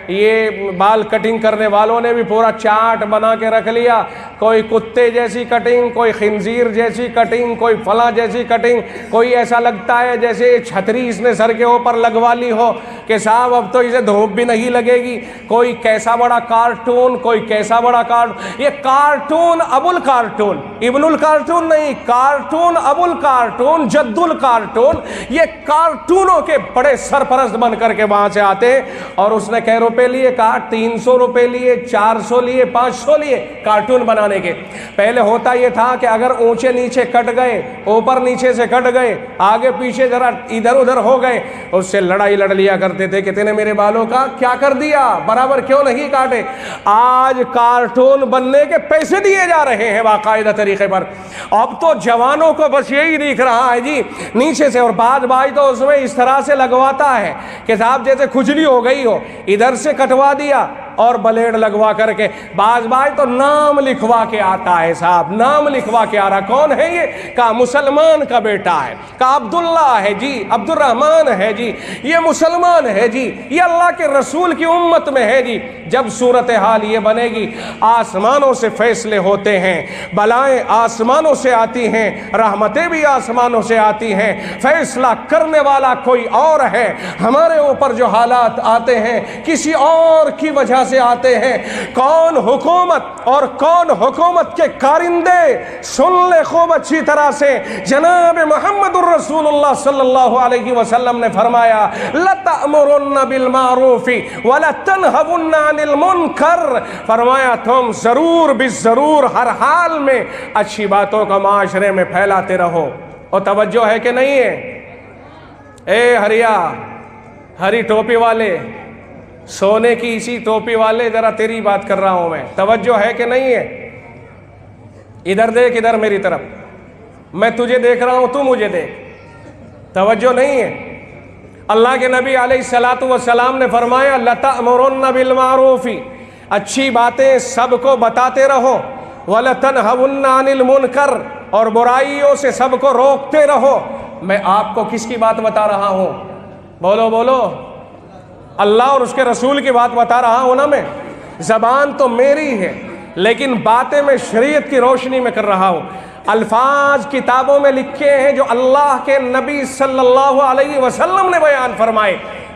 یہ بال کٹنگ کرنے والوں نے بھی پورا چارٹ بنا کے رکھ لیا، کوئی کتے جیسی کٹنگ، کوئی خنزیر جیسی کٹنگ، کوئی فلاں جیسی کٹنگ، کوئی ایسا لگتا ہے جیسے چھتری اس نے سر کے اوپر لگوا لی ہو کہ صاحب اب تو اسے دھوپ بھی نہیں لگے گی۔ کوئی کیسا بڑا کارٹون، کوئی کیسا بڑا کارٹون، یہ کارٹون ابو الکارٹون، ابن الکارٹون نہیں، کارٹون ابو الکارٹون، جد الکارٹون، یہ کارٹونوں کے بڑے سرپرست بن کر کے وہاں سے آتے ہیں۔ اور اس نے کئی روپے لیے؟ کہا 300 روپے لیے، 400 لیے، 500 لیے کارٹون بنانے کے۔ پہلے ہوتا یہ تھا کہ اگر اونچے نیچے کٹ گئے، اوپر نیچے سے کٹ گئے، آگے پیچھے ذرا ادھر ادھر ہو گئے، اس سے لڑائی لڑ لیا کرتے تھے کہ تینے میرے بالوں کا کیا کر دیا، برابر کیوں نہیں کاٹے۔ آج کارٹون بننے کے پیسے دیے جا رہے ہیں باقاعدہ طریقے پر۔ اب تو جوانوں کو بس یہی دکھ رہا ہے جی نیچے سے، اور بعض بھائی تو اس میں اس طرح سے لگواتا ہے کہ صاحب جیسے کھجلی ہو گئی ہو، ادھر سے کٹوا دیا اور بلیڈ لگوا کر کے۔ بعض بھائی تو نام لکھوا کے آتا ہے، صاحب نام لکھوا کے آ رہا۔ کون ہے یہ؟ کہا مسلمان کا بیٹا ہے، کہا عبداللہ ہے جی، عبد الرحمن ہے جی، یہ مسلمان ہے جی، یہ اللہ کے رسول کی امت میں ہے جی۔ جب صورتحال یہ بنے گی، آسمانوں سے فیصلے ہوتے ہیں، بلائیں آسمانوں سے آتی ہیں، رحمتیں بھی آسمانوں سے آتی ہیں، فیصلہ کرنے والا کوئی اور ہے۔ ہمارے اوپر جو حالات آتے ہیں کسی اور کی وجہ سے آتے ہیں۔ کون حکومت اور کون حکومت کے کارندے، سن لے خوب اچھی طرح سے، جناب محمد الرسول اللہ صلی اللہ علیہ وسلم نے فرمایا لَتَأْمُرُنَّ بِالْمَعْرُوفِ وَلَتَنْهَوُنَّ عَنِ الْمُنْكَرِ، فرمایا تم ضرور بالضرور ہر حال میں اچھی باتوں کا معاشرے میں پھیلاتے رہو۔ اور توجہ ہے کہ نہیں ہے؟ اے ہریا، ہری ٹوپی والے، سونے کی اسی ٹوپی والے، ذرا تیری بات کر رہا ہوں میں، توجہ ہے کہ نہیں ہے؟ ادھر دیکھ، ادھر میری طرف، میں تجھے دیکھ رہا ہوں، تو مجھے دیکھ، توجہ نہیں ہے؟ اللہ کے نبی علیہ السلام نے فرمایا لَتَأْمُرُنَّ بِالْمَعْرُوفِ، اچھی باتیں سب کو بتاتے رہو، وَلَتَنْهَوُنَّ عَنِ الْمُنْكَرِ، اور برائیوں سے سب کو روکتے رہو۔ میں آپ کو کس کی بات بتا رہا ہوں؟ بولو بولو، اللہ اور اس کے رسول کی بات بتا رہا ہوں نا میں۔ زبان تو میری ہے لیکن باتیں میں شریعت کی روشنی میں کر رہا ہوں۔ الفاظ کتابوں میں لکھے ہیں جو اللہ کے نبی صلی اللہ علیہ وسلم نے بیان فرمائے۔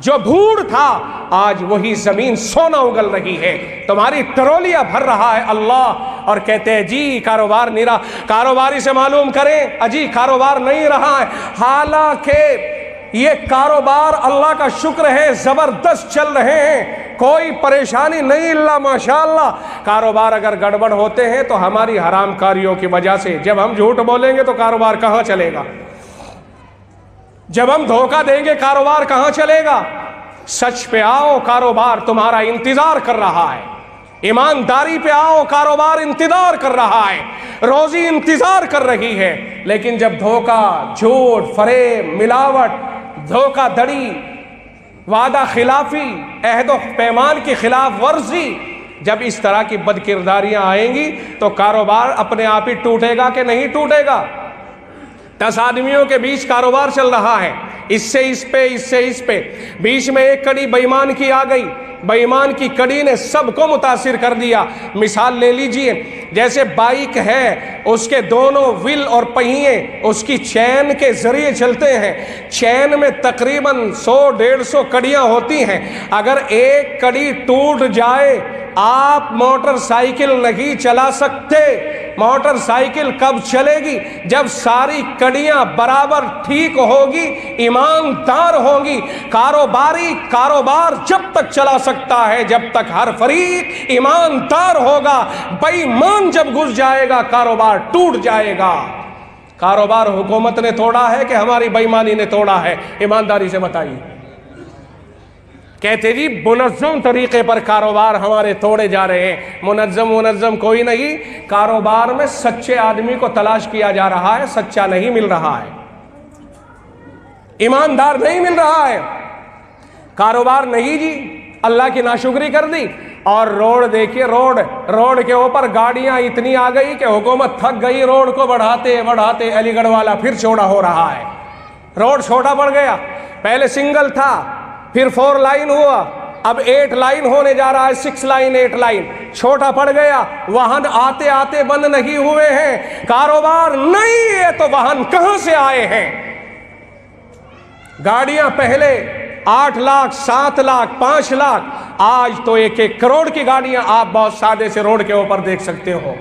جو بھوڑ تھا آج وہی زمین سونا اگل رہی ہے، تمہاری ٹرولیاں بھر رہا ہے اللہ، اور کہتے ہیں جی کاروبار نہیں رہا، کاروباری سے معلوم کریں اجی کاروبار نہیں رہا ہے، حالانکہ یہ کاروبار اللہ کا شکر ہے زبردست چل رہے ہیں، کوئی پریشانی نہیں، اللہ ماشاءاللہ۔ کاروبار اگر گڑبڑ ہوتے ہیں تو ہماری حرام کاریوں کی وجہ سے، جب ہم جھوٹ بولیں گے تو کاروبار کہاں چلے گا؟ جب ہم دھوکہ دیں گے کاروبار کہاں چلے گا؟ سچ پہ آؤ، کاروبار تمہارا انتظار کر رہا ہے، ایمانداری پہ آؤ، کاروبار انتظار کر رہا ہے، روزی انتظار کر رہی ہے۔ لیکن جب دھوکہ، جھوٹ، فریب، ملاوٹ، دھوکہ دڑی، وعدہ خلافی، عہد و پیمان کی خلاف ورزی، جب اس طرح کی بد کرداریاں آئیں گی تو کاروبار اپنے آپ ہی ٹوٹے گا کہ نہیں ٹوٹے گا؟ 10 آدمیوں کے بیچ کاروبار چل رہا ہے، اس سے اس پہ، اس سے اس پہ، بیچ میں ایک کڑی بے ایمان کی آ گئی، بے ایمان کی کڑی نے سب کو متاثر کر دیا۔ مثال لے لیجئے، جیسے بائک ہے، اس کے دونوں ویل اور پہیے اس کی چین کے ذریعے چلتے ہیں، چین میں تقریباً 100-150 کڑیاں ہوتی ہیں، اگر ایک کڑی ٹوٹ جائے آپ موٹر سائیکل نہیں چلا سکتے۔ موٹر سائیکل کب چلے گی؟ جب ساری کڑیاں برابر ٹھیک ہوگی، ایماندار ہوگی۔ کاروبار جب تک چلا سکتا ہے جب تک ہر فریق ایماندار ہوگا، بے ایمان جب گھس جائے گا کاروبار ٹوٹ جائے گا۔ کاروبار حکومت نے توڑا ہے کہ ہماری بے ایمانی نے توڑا ہے؟ ایمانداری سے بتائیے۔ کہتے جی منظم طریقے پر کاروبار ہمارے توڑے جا رہے ہیں۔ منظم کوئی نہیں، کاروبار میں سچے آدمی کو تلاش کیا جا رہا ہے، سچا نہیں مل رہا ہے، ایماندار نہیں مل رہا ہے۔ کاروبار نہیں جی، اللہ کی ناشکری کر دی۔ اور روڈ دیکھیے، روڈ کے اوپر گاڑیاں اتنی آ گئی کہ حکومت تھک گئی، روڈ کو بڑھاتے علی گڑھ والا پھر چوڑا ہو رہا ہے، روڈ چھوٹا پڑ گیا، پہلے سنگل تھا، پھر 4 لائن ہوا، اب 8 لائن ہونے جا رہا ہے، 6 لائن 8 لائن، چھوٹا پڑ گیا، واہن آتے آتے بند نہیں ہوئے ہیں۔ کاروبار نہیں ہے تو واہن کہاں سے آئے ہیں؟ گاڑیاں پہلے 8 لاکھ 7 لاکھ 5 لاکھ، آج تو 1-1 کروڑ کی گاڑیاں آپ بہت سادے سے روڈ کے اوپر دیکھ سکتے ہو۔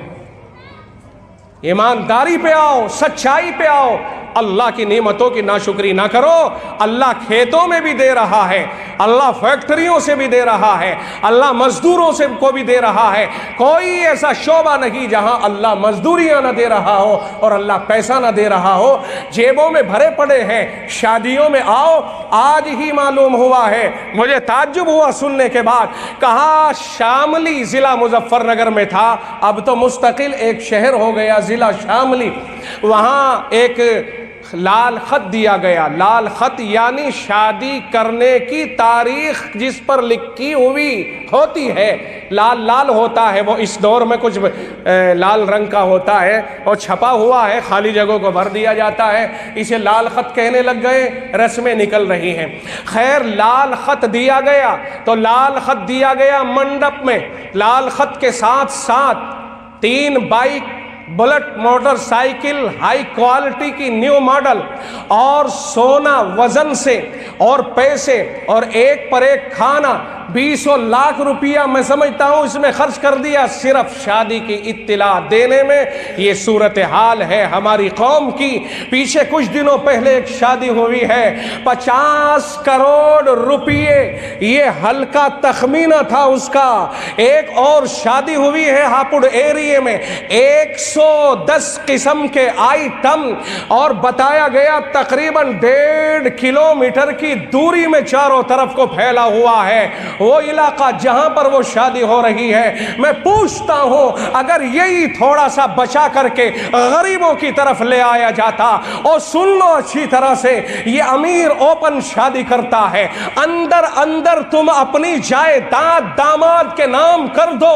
ایمانداری پہ آؤ، سچائی پہ آؤ، اللہ کی نعمتوں کی ناشکری نہ کرو۔ اللہ کھیتوں میں بھی دے رہا ہے، اللہ فیکٹریوں سے بھی دے رہا ہے، اللہ مزدوروں سے کو بھی دے رہا ہے۔ کوئی ایسا شعبہ نہیں جہاں اللہ مزدوریاں نہ دے رہا ہو اور اللہ پیسہ نہ دے رہا ہو۔ جیبوں میں بھرے پڑے ہیں، شادیوں میں آؤ، آج ہی معلوم ہوا ہے، مجھے تعجب ہوا سننے کے بعد، کہا شاملی ضلع مظفر نگر میں تھا، اب تو مستقل ایک شہر ہو گیا ضلع شاملی، وہاں ایک لال خط دیا گیا۔ لال خط یعنی شادی کرنے کی تاریخ جس پر لکھی ہوئی ہوتی ہے، لال ہوتا ہے، وہ اس دور میں کچھ لال رنگ کا ہوتا ہے اور چھپا ہوا ہے، خالی جگہوں کو بھر دیا جاتا ہے، اسے لال خط کہنے لگ گئے، رسمیں نکل رہی ہیں۔ خیر لال خط دیا گیا تو لال خط دیا گیا منڈپ میں، لال خط کے ساتھ 3 bike, bullet motorcycle high quality کی نیو ماڈل، اور سونا وزن سے اور پیسے اور ایک پر ایک کھانا، 20 لاکھ روپیہ میں سمجھتا ہوں اس میں خرچ کر دیا صرف شادی کی اطلاع دینے میں۔ یہ صورتحال ہے ہماری قوم کی۔ پیچھے کچھ دنوں پہلے ایک شادی ہوئی ہے، 50 کروڑ روپیے، یہ ہلکا تخمینہ تھا اس کا۔ ایک اور شادی ہوئی ہے ہاپوڑ ایریے میں، 110 قسم کے آئٹم، اور بتایا گیا تقریباً 1.5 کلومیٹر کی دوری میں چاروں طرف کو پھیلا ہوا ہے وہ علاقہ جہاں پر وہ شادی ہو رہی ہے۔ میں پوچھتا ہوں اگر یہی تھوڑا سا بچا کر کے غریبوں کی طرف لے آیا جاتا، اور سن لو اچھی طرح سے، یہ امیر اوپن شادی کرتا ہے، اندر تم اپنی جائیداد داماد کے نام کر دو،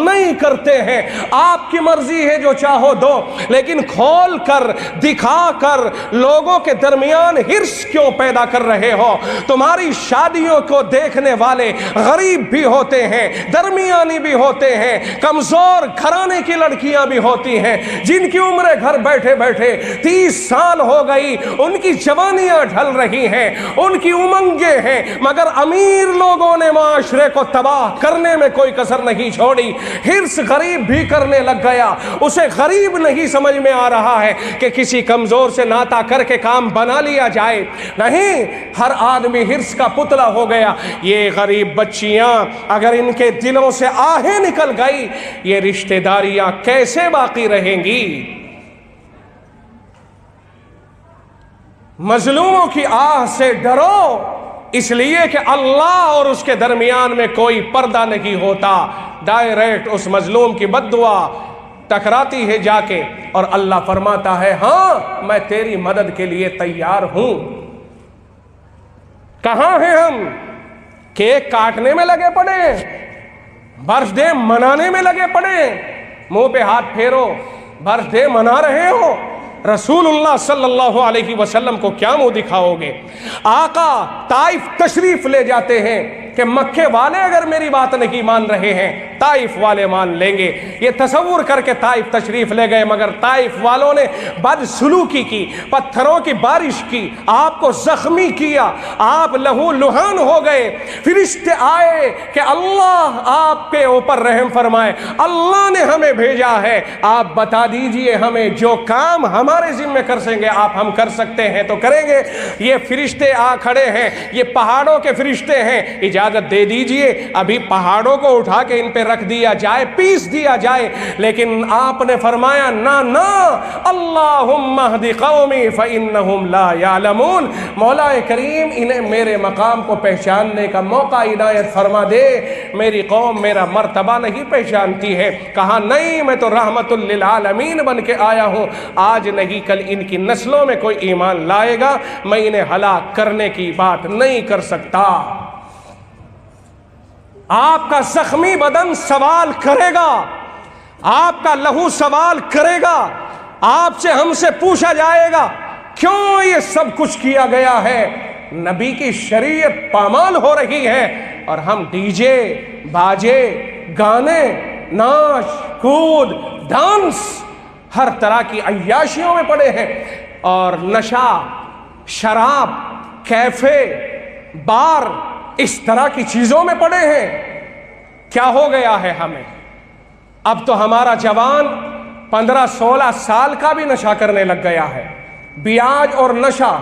نہیں کرتے ہیں، آپ کی مرضی ہے جو چاہو دو، لیکن کھول کر دکھا کر لوگوں کے درمیان ہرس کیوں پیدا کر رہے ہو؟ تمہاری شادیوں کو دیکھنے والے غریب بھی ہوتے ہیں، درمیانی بھی ہوتے ہیں، کمزور گھرانے کی لڑکیاں بھی ہوتی ہیں جن کی عمریں گھر بیٹھے بیٹھے 30 سال ہو گئی، ان کی جوانیاں ڈھل رہی ہیں، ان کی امنگیں ہیں، مگر امیر لوگوں نے معاشرے کو تباہ کرنے میں کوئی کسر نہیں چھوڑی۔ حرص غریب بھی کرنے لگ گیا، اسے غریب نہیں سمجھ میں آ رہا ہے کہ کسی کمزور سے ناتا کر کے کام بنا لیا جائے، نہیں، ہر آدمی حرص کا پتلا ہو گیا۔ یہ غریب بچیاں اگر ان کے دلوں سے آہیں نکل گئی، یہ رشتہ داریاں کیسے باقی رہیں گی؟ مظلوموں کی آہ سے ڈرو، اس لیے کہ اللہ اور اس کے درمیان میں کوئی پردہ نہیں ہوتا۔ ڈائریکٹ اس مظلوم کی بد دعا ٹکراتی ہے جا کے، اور اللہ فرماتا ہے ہاں میں تیری مدد کے لیے تیار ہوں۔ کہاں ہیں ہم؟ کیک کاٹنے میں لگے پڑے، برتھ ڈے منانے میں لگے پڑے، منہ پہ ہاتھ پھیرو، برتھ ڈے منا رہے ہو، رسول اللہ صلی اللہ علیہ وسلم کو کیا منہ دکھاؤ گے؟ آقا طائف تشریف لے جاتے ہیں کہ مکے والے اگر میری بات نہیں مان رہے ہیں طائف والے مان لیں گے۔ یہ تصور کر کے طائف تشریف لے گئے، مگر طائف والوں نے بد سلوکی کی، پتھروں کی بارش کی، آپ کو زخمی کیا، آپ لہو لہان ہو گئے۔ فرشتے آئے کہ اللہ آپ کے اوپر رحم فرمائے، اللہ نے ہمیں بھیجا ہے، آپ بتا دیجئے ہمیں جو کام ہمارے ذمہ کر سکیں آپ ہم کر سکتے ہیں تو کریں گے۔ یہ فرشتے آ کھڑے ہیں، یہ پہاڑوں کے فرشتے ہیں، اجازت دے دیجئے ابھی پہاڑوں کو اٹھا کے ان پہ رکھ دیا جائے، پیس دیا جائے۔ لیکن آپ نے فرمایا نا نا، اللہم اہد قومی فإنہم لا یعلمون، مولا کریم انہیں میرے مقام کو پہچاننے کا موقع عنایت فرما دے، میری قوم میرا مرتبہ نہیں پہچانتی ہے۔ کہا نہیں، میں تو رحمت للعالمین بن کے آیا ہوں، آج نہیں کل ان کی نسلوں میں کوئی ایمان لائے گا، میں انہیں ہلاک کرنے کی بات نہیں کر سکتا۔ آپ کا زخمی بدن سوال کرے گا، آپ کا لہو سوال کرے گا، آپ سے ہم سے پوچھا جائے گا کیوں یہ سب کچھ کیا گیا ہے؟ نبی کی شریعت پامال ہو رہی ہے اور ہم ڈی جے، باجے، گانے، ناچ، کود، ڈانس، ہر طرح کی عیاشیوں میں پڑے ہیں، اور نشہ، شراب، کیفے، بار، اس طرح کی چیزوں میں پڑے ہیں۔ کیا ہو گیا ہے ہمیں؟ اب تو ہمارا جوان 15-16 سال کا بھی نشہ کرنے لگ گیا ہے۔ بیاج اور نشہ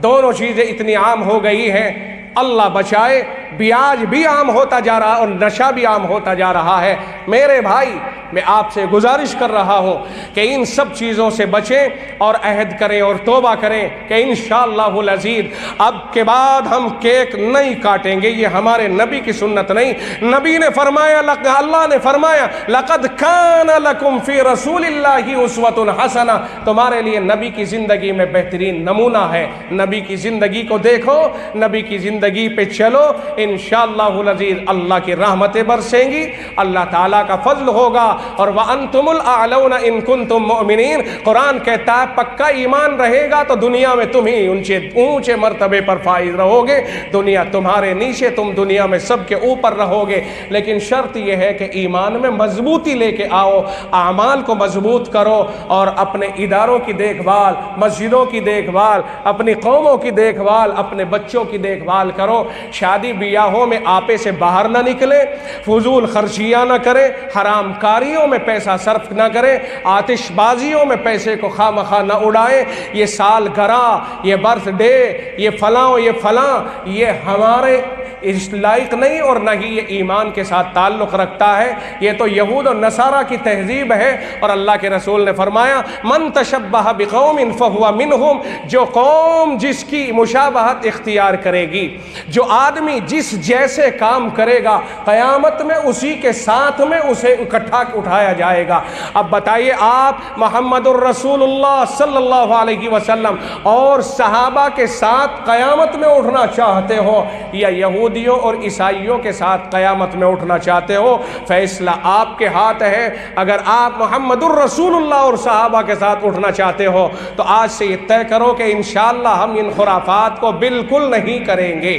دونوں چیزیں اتنی عام ہو گئی ہیں، اللہ بچائے، بیاج بھی عام ہوتا جا رہا اور نشہ بھی عام ہوتا جا رہا ہے۔ میرے بھائی، میں آپ سے گزارش کر رہا ہوں کہ ان سب چیزوں سے بچیں اور عہد کریں اور توبہ کریں کہ انشاءاللہ العزیز اب کے بعد ہم کیک نہیں کاٹیں گے۔ یہ ہمارے نبی کی سنت نہیں۔ نبی نے فرمایا، اللہ نے فرمایا لقد کان لکم فی رسول اللہ اسوۃ حسنہ، تمہارے لیے نبی کی زندگی میں بہترین نمونہ ہے۔ نبی کی زندگی کو دیکھو، نبی کی زندگی پہ چلو، انشاءاللہ العزیز اللہ کی رحمتیں برسیں گی، اللہ تعالیٰ کا فضل ہوگا، اور وَأَنْتُمُ الْأَعْلَوْنَ إِن كُنْتُم مُؤْمِنِينَ۔ قرآن کہتا ہے پکا ایمان رہے گا تو دنیا میں تم ہی اونچے مرتبے پر فائز رہو گے، دنیا تمہارے نیچے، تم دنیا میں سب کے اوپر رہو گے۔ لیکن شرط یہ ہے کہ ایمان میں مضبوطی لے کے آؤ، اعمال کو مضبوط کرو، اور اپنے اداروں کی دیکھ بھال، مسجدوں کی دیکھ بھال، اپنی قوموں کی دیکھ بھال، اپنے بچوں کی دیکھ بھال کرو۔ شادی بیاہوں میں آپے سے باہر نہ نکلے، فضول خرچیاں نہ کرے، حرام کاریوں میں پیسہ صرف نہ کریں، آتش بازیوں میں پیسے کو خواہ مخواہ نہ اڑائیں۔ یہ سال گرہ، یہ برتھ ڈے، یہ فلاں، یہ فلاں، یہ ہمارے اس لائق نہیں، اور نہ ہی یہ ایمان کے ساتھ تعلق رکھتا ہے۔ یہ تو یہود و نصارہ کی تہذیب ہے، اور اللہ کے رسول نے فرمایا من تشبہ بقوم فہو منہم، جو قوم جس کی مشابہت اختیار کرے گی، جو آدمی جس جیسے کام کرے گا، قیامت میں اسی کے ساتھ میں اسے اکٹھا اٹھایا جائے گا۔ اب بتائیے، آپ محمد الرسول اللہ صلی اللہ علیہ وسلم اور صحابہ کے ساتھ قیامت میں اٹھنا چاہتے ہو یا یہودیوں اور عیسائیوں کے ساتھ قیامت میں اٹھنا چاہتے ہو؟ فیصلہ آپ کے ہاتھ ہے۔ اگر آپ محمد الرسول اللہ اور صحابہ کے ساتھ اٹھنا چاہتے ہو تو آج سے یہ طے کرو کہ انشاءاللہ ہم ان خرافات کو بالکل نہیں کریں گے۔